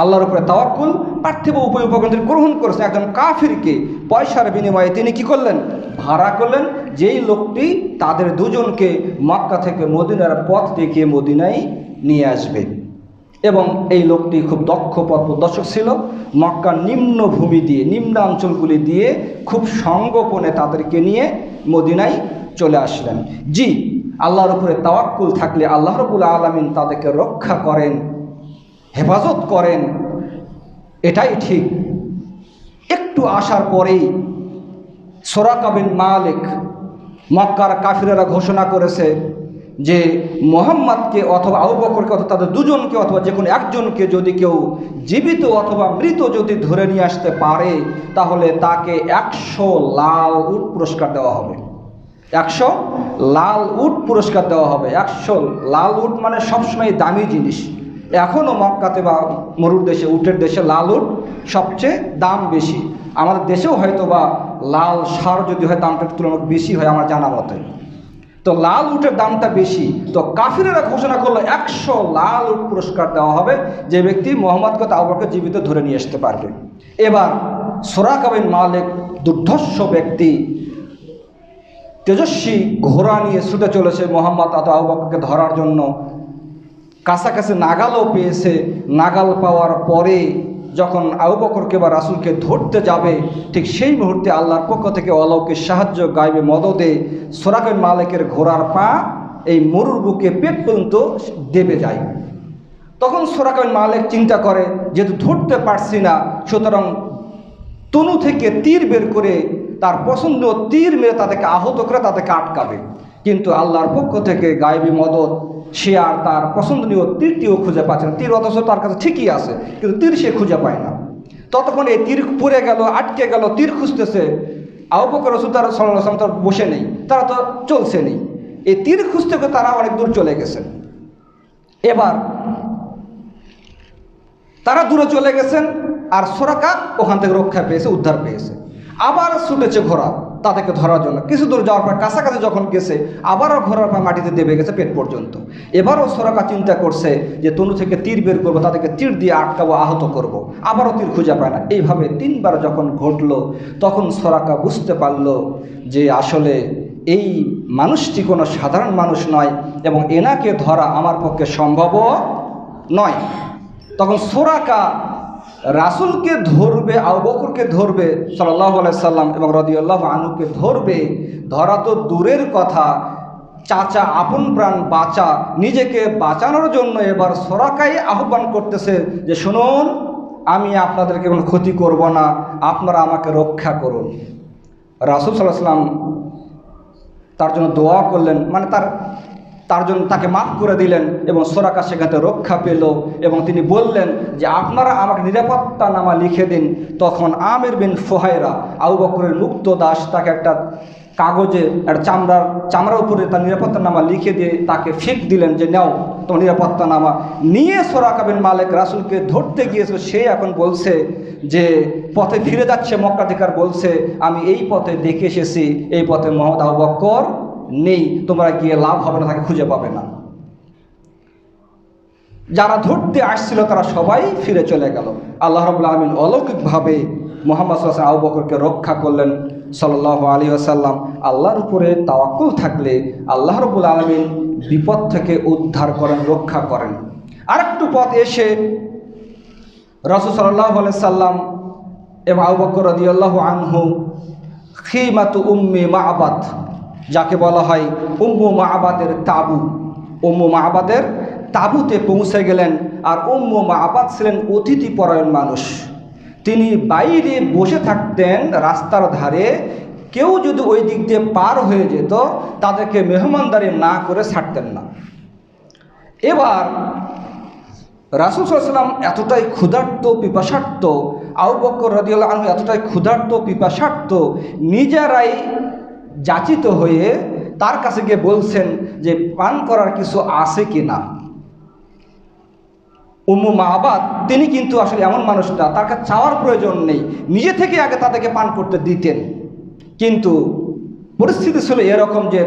আল্লাহর উপরে তাওয়াক্কুল, পার্থিব উপায় উপকরণ তিনি গ্রহণ করেছেন। একজন কাফিরকে পয়সার বিনিময়ে তিনি কি করলেন? ভাড়া করলেন, যেই লোকটি তাদের দুজনকে মক্কা থেকে মদিনার পথ দেখিয়ে মদিনায় নিয়ে আসবে। এবং এই লোকটি খুব দক্ষ পথ প্রদর্শক ছিল। মক্কার নিম্নভূমি দিয়ে, নিম্নাঞ্চলগুলি দিয়ে খুব সঙ্গোপনে তাদেরকে নিয়ে মদিনায় চলে আসলেন। জি, আল্লাহর উপরে তাওয়াক্কুল থাকলে আল্লাহ রাব্বুল আলামিন তাদেরকে রক্ষা করেন, হেফাজত করেন, এটাই ঠিক। একটু আসার পরেই সুরাকা বিন মালিক, মক্কার কাফিরেরা ঘোষণা করেছে যে মুহাম্মদকে অথবা আবু বকরকে অথবা তাদের দুজনকে অথবা যে কোনো একজনকে যদি কেউ জীবিত অথবা মৃত যদি ধরে নিয়ে আসতে পারে তাহলে তাকে 100 লাল উট পুরস্কার দেওয়া হবে। 100 লাল উট পুরস্কার দেওয়া হবে। 100 লাল উট মানে সবসময় দামি জিনিস। এখনও মক্কাতে বা মরুর দেশে, উটের দেশে লাল উট সবচেয়ে দাম বেশি। আমাদের দেশেও হয়তো বা লাল ষাঁড় যদি হয় দামটা তুলনামূলক বেশি হয় আমার জানা মতে। তো লাল উটের দামটা বেশি। তো কাফিরেরা ঘোষণা করলো 100 লাল উট পুরস্কার দেওয়া হবে যে ব্যক্তি মুহাম্মদকে আবু বকরকে জীবিত ধরে নিয়ে আসতে পারবে। এবার সুরাকা বিন মালিক দুর্ধর্ষ ব্যক্তি, তেজস্বী ঘোড়া নিয়ে ছুটে চলেছে মুহাম্মদ অথবা আবু বকরকে ধরার জন্য। কাছাকাছি নাগালও পেয়েছে। নাগাল পাওয়ার পরে যখন আবু বকরকে বা রাসূলকে ধরতে যাবে, ঠিক সেই মুহূর্তে আল্লাহর পক্ষ থেকে অলৌকিক সাহায্য, গায়বে মদদে সুরাকা বিন মালিকের ঘোড়ার পা এই মরুর বুকে পেট পর্যন্ত দেবে যায়। তখন সুরাকা বিন মালিক চিন্তা করে, যেহেতু ধরতে পারছি না, সুতরাং তনু থেকে তীর বের করে তার পছন্দ তীর মেরে তাদেরকে আহত করে তাদেরকে আটকাবে। কিন্তু আল্লাহর পক্ষ থেকে গায়েবী মদত, সে আর তার পছন্দনীয় তীরটিও খুঁজে পাচ্ছে না। তীর অথচ তার কাছে ঠিকই আছে, কিন্তু তীর সে খুঁজে পায় না। ততক্ষণ এই তীর পড়ে গেল, আটকে গেল, তীর খুঁজতেছে। আবু বকর রাসূল তারা সাল্লাল্লাহু আলাইহি ওয়াসাল্লাম তো বসে নেই, তারা তো চলছে নেই, এই তীর খুঁজতে খুঁজতে তারা অনেক দূর চলে গেছেন। এবার তারা দূরে চলে গেছেন, আর সুরাকা ওখান থেকে রক্ষা পেয়েছে, উদ্ধার পেয়েছে। আবার ছুটেছে ঘোড়া তাদেরকে ধরার জন্য। কিছু দূর যাওয়ার পর কাছাকাছি যখন গেছে, আবারও ঘোড়ার পা মাটিতে দেবে গেছে পেট পর্যন্ত। এবারও সুরাকা চিন্তা করছে যে তনু থেকে তীর বের করবো, তাদেরকে তীর দিয়ে আটকাবো, আহত করব। আবারও তীর খুঁজে পায় না। এইভাবে 3 বার যখন ঘটলো, তখন সুরাকা বুঝতে পারল যে আসলে এই মানুষটি কোনো সাধারণ মানুষ নয় এবং এনাকে ধরা আমার পক্ষে সম্ভবও নয়। তখন সুরাকা রাসূলকে ধরবে, আবু বকরকে ধরবে সাল্লাল্লাহু আলাইহি সাল্লাম এবং রাদিয়াল্লাহু আনহুকে ধরবে, ধরা তো দূরের কথা, চাচা আপন প্রাণ বাঁচা, নিজেকে বাঁচানোর জন্য এবার সুরাকাই আহ্বান করতেছে যে শুনুন, আমি আপনাদেরকে কোনো ক্ষতি করব না, আপনারা আমাকে রক্ষা করুন। রাসূল সাল্লাল্লাহু আলাইহি সাল্লাম তার জন্য দোয়া করলেন, মানে তার জন্য তাকে মাফ করে দিলেন এবং সুরাকা সেখান থেকে রক্ষা পেল। এবং তিনি বললেন যে আপনারা আমাকে নিরাপত্তানামা লিখে দিন। তখন আমির বিন ফুহায়রা, আবু বকরের মুক্ত দাস, তাকে একটা কাগজে একটা চামড়ার উপরে তার নিরাপত্তানামা লিখে দিয়ে তাকে ফিক দিলেন যে নাও তোমার নিরাপত্তানামা। নিয়ে সুরাকা বিন মালিক রাসূলকে ধরতে গিয়েছিল, সে এখন বলছে যে পথে ফিরে যাচ্ছে মক্কা থেকে, আর বলছে আমি এই পথে দেখে এসেছি, এই পথে মুহাম্মদ আবু বকর নেই, তোমরা গিয়ে লাভ হবে না, তাকে খুঁজে পাবে না। যারা ধরতে আসছিল তারা সবাই ফিরে চলে গেল। আল্লাহ রাব্বুল আলামিন অলৌকিকভাবে মুহাম্মদ সাল্লাল্লাহু আলাইহি ওয়াসাল্লাম আবু বকরকে রক্ষা করলেন সাল্লাল্লাহু আলাইহি ওয়াসাল্লাম। আল্লাহর উপরে তাওয়াক্কুল থাকলে আল্লাহ রাব্বুল আলামিন বিপদ থেকে উদ্ধার করেন, রক্ষা করেন। আরেকটু পথ এসে রাসূল সাল্লাল্লাহু আলাইহি সাল্লাম এবং আবু বকর রাদিয়াল্লাহু আনহু খিমাতু উম্মি মা'বাদ, যাকে বলা হয় উম্মু মা'বাদের তাবু, উম্মু মা'বাদের তাবুতে পৌঁছে গেলেন। আর উম্মু মা'বাদ ছিলেন অতিথিপরায়ণ মানুষ। তিনি বাইরে বসে থাকতেন রাস্তার ধারে, কেউ যদি ওই দিক দিয়ে পার হয়ে যেত তাদেরকে মেহমানদারি না করে ছাড়তেন না। এবার রাসূল সাল্লাল্লাহু আলাইহি ওয়াসাল্লাম এতটাই ক্ষুধার্ত পিপাসার্ত, আবু বকর রাদিয়াল্লাহু আনহু এতটাই ক্ষুধার্ত পিপাসার্ত, নিজেরাই যাচিত হয়ে তার কাছে গিয়ে বলছেন যে পান করার কিছু আছে কি না। উম্মু মা'বাদ তিনি কিন্তু আসলে এমন মানুষ না, তার কাছে চাওয়ার প্রয়োজন নেই, নিজে থেকে আগে তাদেরকে পান করতে দিতেন। কিন্তু পরিস্থিতি ছিল এরকম যে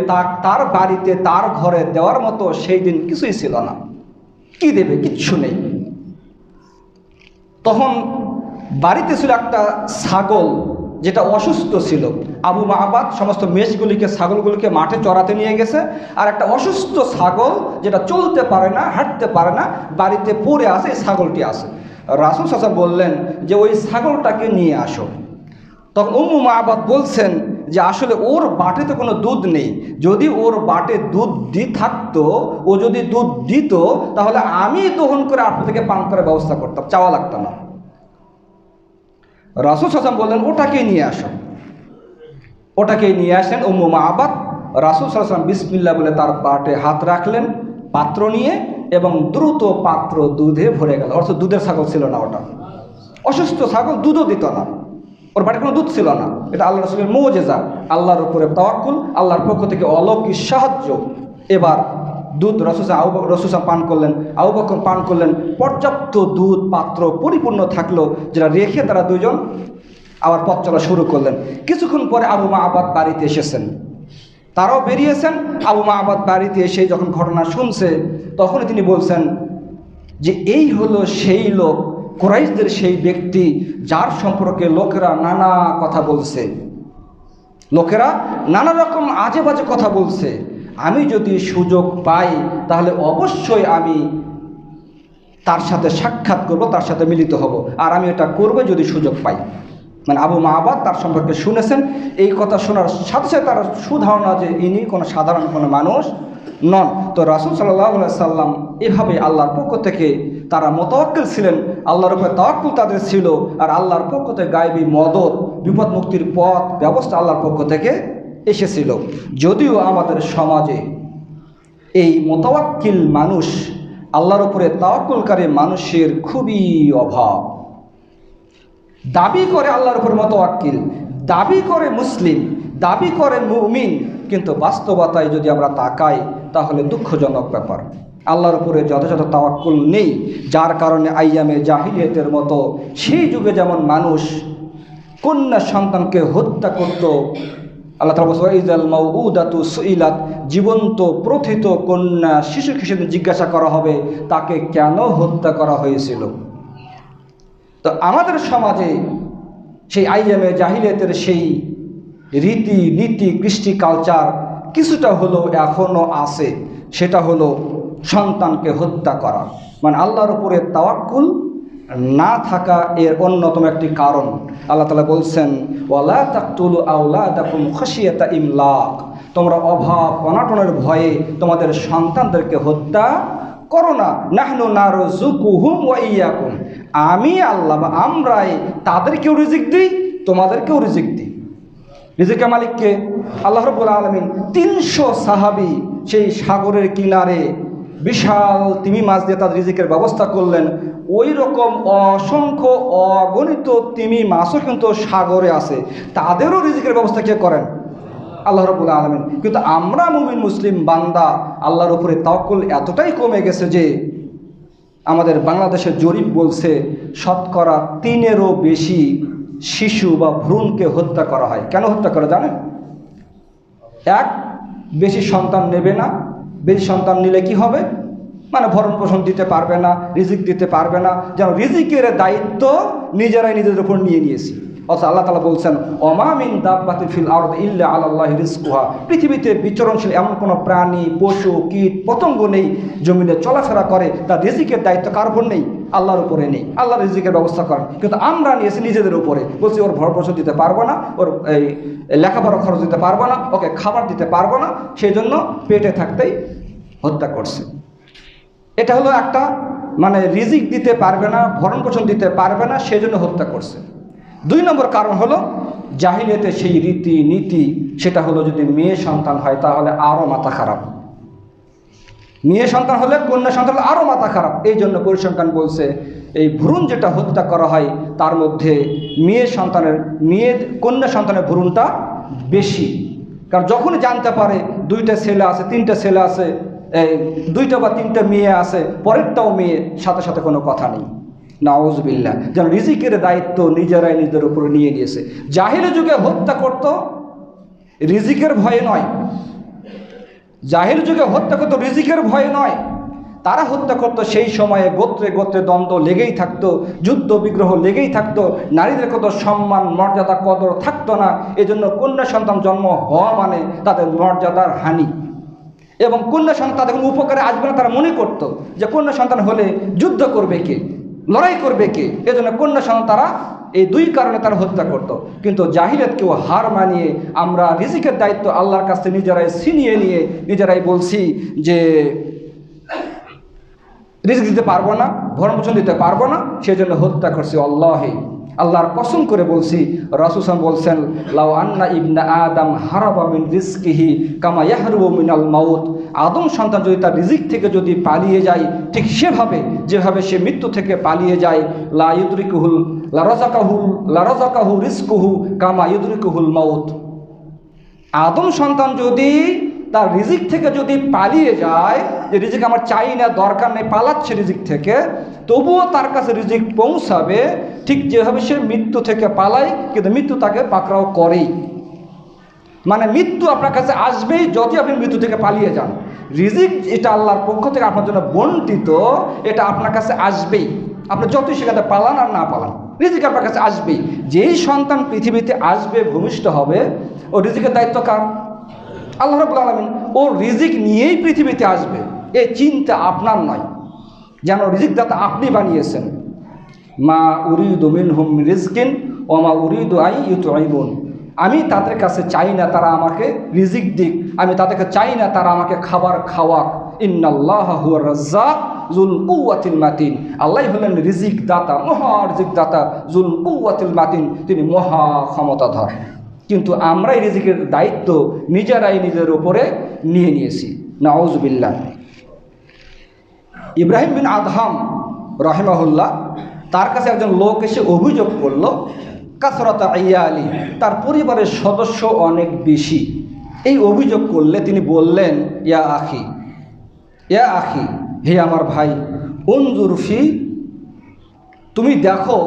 তার বাড়িতে, তার ঘরে দেওয়ার মতো সেই দিন কিছুই ছিল না। কি দেবে? কিচ্ছু নেই। তখন বাড়িতে ছিল একটা ছাগল যেটা অসুস্থ ছিল। আবু মা'বাদ সমস্ত মেষগুলিকে, ছাগলগুলিকে মাঠে চড়াতে নিয়ে গেছে, আর একটা অসুস্থ ছাগল যেটা চলতে পারে না, হাঁটতে পারে না, বাড়িতে পড়ে আছে, এই ছাগলটি আছে। রাসূল সাল্লাল্লাহু আলাইহি ওয়াসাল্লাম বললেন যে ওই ছাগলটাকে নিয়ে আসো। তখন উম্মু মা'বাদ বলছেন যে আসলে ওর বাটিতে কোনো দুধ নেই, যদি ওর বাটে দুধ থাকতো, ও যদি দুধ দিত তাহলে আমি দহন করে আপনার থেকে পান করার ব্যবস্থা করতাম, চাওয়া লাগতো না। রাসূল সাল্লাল্লাহু আলাইহি ওয়াসাল্লাম বললেন ওটাকেই নিয়ে আসো। ওটাকেই নিয়ে আসেন উম্মু মা'বাদ। রাসূল সাল্লাল্লাহু আলাইহি ওয়াসাল্লাম বিসমিল্লাহ বলে তার বাটে হাত রাখলেন পাত্র নিয়ে, এবং দ্রুত পাত্র দুধে ভরে গেল। অর্থাৎ দুধের ছাগল ছিল না, ওটা অসুস্থ ছাগল, দুধও দিত না, ওর বাড়িতে কোনো দুধ ছিল না। এটা আল্লাহ রাসূলের মুজিজা, আল্লাহর উপরে তাওয়াক্কুল, আল্লাহর পক্ষ থেকে অলৌকিক সাহায্য। এবার দুধ রাসূল পান করলেন, আবু বকর পান করলেন। পর্যাপ্ত দুধ পাত্র পরিপূর্ণ থাকলো, যেটা রেখে তারা দুজন আবার পথ চলা শুরু করলেন। কিছুক্ষণ পরে আবু মা'বাদ বাড়িতে এসেছেন, তারাও বেরিয়েছেন। আবু মা'বাদ বাড়িতে এসে যখন ঘটনা শুনছে, তখনই তিনি বলছেন যে এই হলো সেই লোক, কুরাইশদের সেই ব্যক্তি যার সম্পর্কে লোকেরা নানা কথা বলছে, লোকেরা নানা রকম আজে বাজে কথা বলছে। আমি যদি সুযোগ পাই তাহলে অবশ্যই আমি তার সাথে সাক্ষাৎ করব, তার সাথে মিলিত হব, আর আমি এটা করব যদি সুযোগ পাই। মানে আবু মা'বাদ তার সম্পর্কে শুনেছেন। এই কথা শোনার সাথে সাথে তার সুধারণা যে ইনি কোনো সাধারণ কোনো মানুষ নন। তো রাসূল সাল্লাল্লাহু আলাইহি সাল্লাম এভাবে আল্লাহর পক্ষ থেকে তারা মুতাওয়াক্কিল ছিলেন, আল্লাহর উপরে তাওয়াক্কুল তাদের ছিল, আর আল্লাহর পক্ষ থেকে গায়েবী মদদ, বিপদ মুক্তির পথ ব্যবস্থা আল্লাহর পক্ষ থেকে এসেছিল। যদিও আমাদের সমাজে এই মুতাওয়াক্কিল মানুষ, আল্লাহর উপরে তাওয়াক্কুলকারী মানুষের খুবই অভাব। দাবি করে আল্লাহর উপর মুতাওয়াক্কিল, দাবি করে মুসলিম, দাবি করে মুমিন, কিন্তু বাস্তবতায় যদি আমরা তাকাই তাহলে দুঃখজনক ব্যাপার, আল্লাহর উপরে যথাযথ তাওয়াক্কুল নেই। যার কারণে আইয়ামে জাহিলিয়াতের মতো সেই যুগে যেমন মানুষ কন্যা সন্তানকে হত্যা করত, আল্লাহ তাআলা বলেন ইযাল মাউউদাতু সুইলাত, জীবন্ত প্রথিত কন্যা শিশুকে সেদিন জিজ্ঞাসা করা হবে তাকে কেন হত্যা করা হয়েছিল। তো আমাদের সমাজে সেই আইয়ামে জাহিলিয়াতের সেই রীতি নীতি কৃষ্টি কালচার কিছুটা হলেও এখনও আছে। সেটা হলো সন্তানকে হত্যা করা, মানে আল্লাহর উপরে তাওয়াক্কুল না থাকা এর অন্যতম একটি কারণ। আল্লাহ তাআলা বলছেন ওয়ালা তাকতুলু আওলাদাকুম খাশিয়াতা ইমলাক, তোমরা অভাব অনাটনের ভয়ে তোমাদের সন্তানদেরকে হত্যা করো না। নাহনু নারযুকুহুম ওয়া ইয়াকুম, আমি আল্লাহ বা আমরাই তাদেরকেও রিজিক দিই তোমাদেরকেও রিজিক দিই। রিজিকের মালিককে আল্লাহ রাব্বুল আলামিন। 300 সাহাবী সেই সাগরের কিনারে বিশাল তিমি মাছ দিয়ে তাদের রিজিকের ব্যবস্থা করলেন। ওই রকম অসংখ্য অগণিত তিমি মাছও কিন্তু সাগরে আছে, তাদেরও রিজিকের ব্যবস্থা কে করেন? আল্লাহ রাব্বুল আলামিন। কিন্তু আমরা মুমিন মুসলিম বান্দা আল্লাহর উপরে তাওয়াক্কুল এতটাই কমে গেছে যে আমাদের বাংলাদেশের জরিপ বলছে 3%-এরও বেশি শিশু বা ভ্রূণকে হত্যা করা হয়। কেন হত্যা করে জানেন? এক, বেশি সন্তান নেবে না। বেশি সন্তান নিলে কি হবে? মানে ভরণ পোষণ দিতে পারবে না, রিজিক দিতে পারবে না, যেন রিজিকের দায়িত্ব নিজেরাই নিজেদের উপর নিয়ে নিয়েছি। অথচ আল্লাহ তাআলা বলছেন ওমা মিন দাব্বাতিন ফিল আরদি ইল্লা আলাল্লাহি রিজকুহা, পৃথিবীতে বিচরণশীল এমন কোনো প্রাণী, পশু, কীট, পতঙ্গ নেই জমিনে চলাফেরা করে, তার রিজিকের দায়িত্ব কার উপর নেই? আল্লাহর উপরে নেই। আল্লাহ রিজিকের ব্যবস্থা করেন, কিন্তু আমরা নিয়েছি নিজেদের উপরে। বলছি ওর ভরণ পোষণ দিতে পারবো না, ওর এই লেখাপড়া খরচ দিতে পারবো না, ওকে খাবার দিতে পারবো না, সেই জন্য পেটে থাকতেই হত্যা করছে। এটা হলো একটা, মানে রিজিক দিতে পারবে না, ভরণ পোষণ দিতে পারবে না, সেই জন্য হত্যা করছে। 2 নম্বর কারণ হলো জাহিলিয়াতে সেই রীতি নীতি, সেটা হলো যদি মেয়ে সন্তান হয় তাহলে আরও মাথা খারাপ। মেয়ে সন্তান হলে, কন্যা সন্তান হলে আরও মাথা খারাপ। এই জন্য পরিসংখ্যান বলছে এই ভ্রূণ যেটা হত্যা করা হয় তার মধ্যে কন্যা সন্তানের ভ্রূণটা বেশি। কারণ যখনই জানতে পারে 2টা ছেলে আছে, 3টা ছেলে আছে, 2টা বা 3টা মেয়ে আছে, পরেরটাও মেয়ে, সাথে সাথে কোনো কথা নেই। নাউজুবিল্লাহ। যেন রিজিকের দায়িত্ব নিজেরাই নিজেদের উপরে নিয়ে নিয়েছে। জাহিলি যুগে হত্যা করত রিজিকের ভয়ে নয়, জাহিলি যুগে হত্যা করত রিজিকের ভয়ে নয়, তারা হত্যা করত সেই সময়ে গোত্রে গোত্রে দ্বন্দ্ব লেগেই থাকতো, যুদ্ধ বিগ্রহ লেগেই থাকতো, নারীদের কত সম্মান মর্যাদা কদর থাকতো না। এজন্য কন্যা সন্তান জন্ম হওয়া মানে তাদের মর্যাদার হানি, এবং কন্যা সন্তান তাদের কোনো উপকারে আসবে না। তারা মনে করতো যে কন্যা সন্তান হলে যুদ্ধ করবে কে, লড়াই করবে কে, এজন্য কন্যা সন্তান তারা এই 2 কারণে তারা হত্যা করত। কিন্তু জাহিলিয়াতকেও হার মানিয়ে আমরা রিজিকের দায়িত্ব আল্লাহর কাছে নিজেরাই ছিনিয়ে নিয়ে নিজেরাই বলছি যে রিজিক দিতে পারবো না, ভরণ পোষণ দিতে পারবো না, সেজন্য হত্যা করছি। আল্লাহর কসম করে বলছি, রাসূল সাল্লাল্লাহু আলাইহি ওয়াসাল্লাম বলছেন লাউ আন্না ইবনা আদম হারাবা মিন রিজকিহি কামা ইয়াহরুবু মিনাল মাউত, আদম সন্তান যদি তার রিজিক থেকে যদি পালিয়ে যায় ঠিক যেভাবে সে মৃত্যু থেকে পালিয়ে যায়, লা ইউদরিকুহুল লা রাযাকাহু রিজকুহু কামা ইউদরিকুহুল মাউত, আদম সন্তান যদি তার রিজিক থেকে যদি পালিয়ে যায়, যে রিজিক আমার চাই না, দরকার নেই, পালাচ্ছে রিজিক থেকে, তবুও তার কাছে রিজিক পৌঁছাবে ঠিক যেভাবে সে মৃত্যু থেকে পালায়, কিন্তু মৃত্যু তাকে পাকড়াও করেই। মানে মৃত্যু আপনার কাছে আসবেই যদি আপনি মৃত্যু থেকে পালিয়ে যান। রিজিক এটা আল্লাহর পক্ষ থেকে আপনার জন্য বন্টিত, এটা আপনার কাছে আসবেই, আপনি যতই সেখানে পালান আর না পালান, রিজিক আপনার কাছে আসবেই। যেই সন্তান পৃথিবীতে আসবে, ভূমিষ্ঠ হবে, ও রিজিকের দায়িত্ব কার? আল্লাহ রাব্বুল আলামিন। ও রিজিক নিয়েই পৃথিবীতে আসবে, এই চিন্তা আপনার নয়। যেন রিজিক দাতা আপনি বানিয়েছেন। মা উরিদু মিনহুম রিজকিন ওয়া মা উরিদু আন ইউতঈমুন, আমি তাদের কাছে চাই না তারা আমাকে রিজিক দিক, আমি তাদেরকে চাই না তারা আমাকে খাবার খাওয়াক। ইন্নাল্লাহা হুয়ার রাজ্জাক যুল কুওয়াতিল মাতিন। আল্লাহ হলেন রিজিক দাতা, মহা রিজিক দাতা, যুল কুওয়াতিল মাতিন, তিনি মহা ক্ষমতাধর। কিন্তু আমরাই রিজিকের দায়িত্ব নিজেরাই নিজের উপরে নিয়ে নিয়েছি। নাউজুবিল্লাহ। ইব্রাহিম বিন আদহাম রাহিমাহুল্লাহ, তার কাছে একজন লোক এসে অভিযোগ করল, কাসরাতা ইয়ালি, তার পরিবারের সদস্য অনেক বেশি। এই অভিযোগ করলে তিনি বললেন, ইয়া আখি, ইয়া আখি, হে আমার ভাই, উনজুর ফি, তুমি দেখো,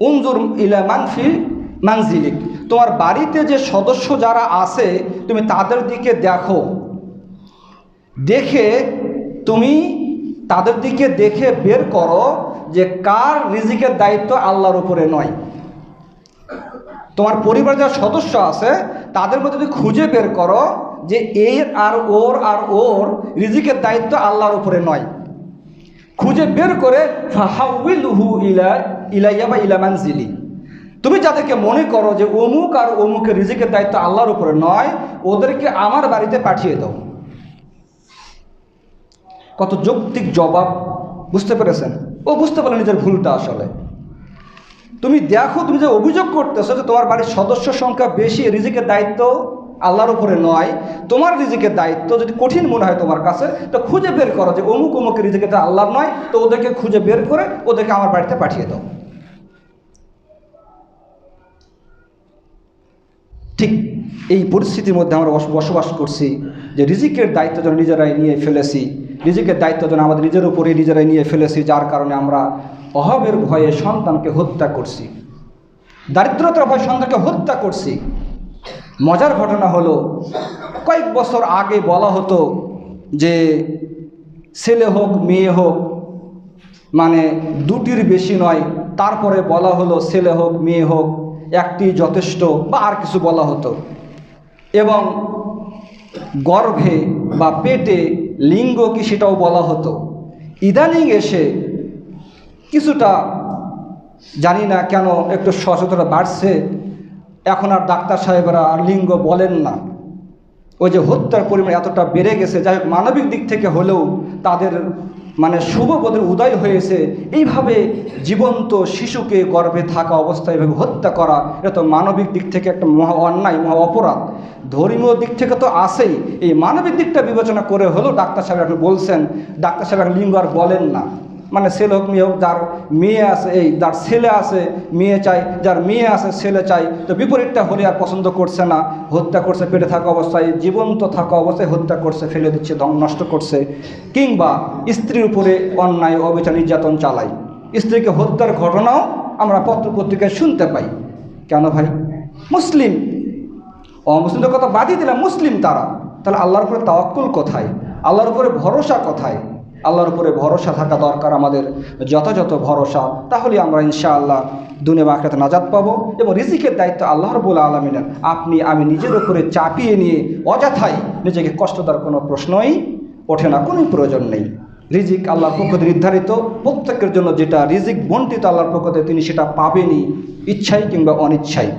উনজুর ইলা মানফি মানজিলিক, তোমার বাড়িতে যে সদস্য যারা আছে তুমি তাদের দিকে দেখো, দেখে তুমি তাদের দিকে দেখে বের করো যে কার রিজিকের দায়িত্ব আল্লাহর উপরে নয়। তোমার পরিবারের যারা সদস্য আছে তাদের মধ্যে তুমি খুঁজে বের করো যে এর আর ওর রিজিকের দায়িত্ব আল্লাহর উপরে নয়। খুঁজে বের করে ফাহাউইলহু ইলাইয়া বা ইলা মানজিলি, তুমি যাদেরকে মনে করো যে অমুক আর অমুকের রিজিকের দায়িত্ব আল্লাহর উপরে নয়, ওদেরকে আমার বাড়িতে পাঠিয়ে দাও। কত যৌক্তিক জবাব, বুঝতে পেরেছেন? ও বুঝতে পারলো নিজের ভুলটা। আসলে তুমি দেখো, তুমি যে অভিযোগ করতেছো যে তোমার বাড়ির সদস্য সংখ্যা বেশি, রিজিকের দায়িত্ব আল্লাহর উপরে নয়, তোমার রিজিকের দায়িত্ব যদি কঠিন মনে হয় তোমার কাছে, তো খুঁজে বের করো যে অমুক অমুকের রিজিকের দায়িত্ব আল্লাহর নয়, তো ওদেরকে খুঁজে বের করে ওদেরকে আমার বাড়িতে পাঠিয়ে দাও। ঠিক এই পরিস্থিতির মধ্যে আমরা বসবাস করছি যে রিজিকের দায়িত্ব যেন নিজেরাই নিয়ে ফেলেছি, রিজিকের দায়িত্ব যেন আমাদের নিজের উপরে নিজেরাই নিয়ে ফেলেছি, যার কারণে আমরা অভাবের ভয়ে সন্তানকে হত্যা করছি, দারিদ্রতার ভয়ে সন্তানকে হত্যা করছি। মজার ঘটনা হলো, কয়েক বছর আগে বলা হতো যে ছেলে হোক মেয়ে হোক, মানে দুটির বেশি নয়, তারপরে বলা হলো ছেলে হোক মেয়ে হোক একটি যথেষ্ট, বা আর কিছু বলা হতো। এবং গর্ভে বা পেটে লিঙ্গ কি সেটাও বলা হতো। ইদানিং এসে কিছুটা জানি না কেন একটু সচেতনতা বাড়ছে, এখন আর ডাক্তার সাহেবরা আর লিঙ্গ বলেন না। ওই যে হত্যার পরিমাণ এতটা বেড়ে গেছে, যাই হোক মানবিক দিক থেকে হলেও তাদের মানে শুভবোধের উদয় হয়েছে। এইভাবে জীবন্ত শিশুকে গর্ভে থাকা অবস্থায় এভাবে হত্যা করা, এটা তো মানবিক দিক থেকে একটা মহা অন্যায়, মহা অপরাধ। ধর্মীয় দিক থেকে তো আসেই, এই মানবিক দিকটা বিবেচনা করে হলেও ডাক্তার সাহেব এখন বলছেন, ডাক্তার সাহেব লিঙ্গ আর বলেন না। মানে ছেলে হোক মেয়ে হোক, যার মেয়ে আছে যার ছেলে আছে মেয়ে চাই, যার মেয়ে আছে ছেলে চাই, তো বিপরীতটা হলে আর পছন্দ করছে না, হত্যা করছে, পেটে থাকা অবস্থায়, জীবন্ত থাকা অবস্থায় হত্যা করছে, ফেলে দিচ্ছে, নষ্ট করছে। কিংবা স্ত্রীর উপরে অন্যায় অবিচার নির্যাতন চালায়, স্ত্রীকে হত্যার ঘটনাও আমরা পত্রপত্রিকায় শুনতে পাই। কেন ভাই? মুসলিম, অমুসলিমদের কথা বাদই দিলাম, মুসলিম তারা, তাহলে আল্লাহর উপরে তাওয়াক্কুল কোথায়? আল্লাহর উপরে ভরসা কোথায়? আল্লাহর উপরে ভরসা থাকা দরকার আমাদের, যথাযথ ভরসা। তাহলে আমরা ইনশাআল্লাহ দুনিয়া বা আখিরাতে নাজাত পাবো। এবং রিজিকের দায়িত্ব আল্লাহ রাব্বুল আলামিনের, আপনি আমি নিজের উপরে চাপিয়ে নিয়ে অযথাই নিজেকে কষ্ট দেওয়ার কোনো প্রশ্নই ওঠে না, কোনো প্রয়োজন নেই। রিজিক আল্লাহর পক্ষ থেকে নির্ধারিত, প্রত্যেকের জন্য যেটা রিজিক বন্টিত আল্লাহর পক্ষ থেকে, তিনি সেটা পাবেনই, ইচ্ছাই কিংবা অনিচ্ছাই।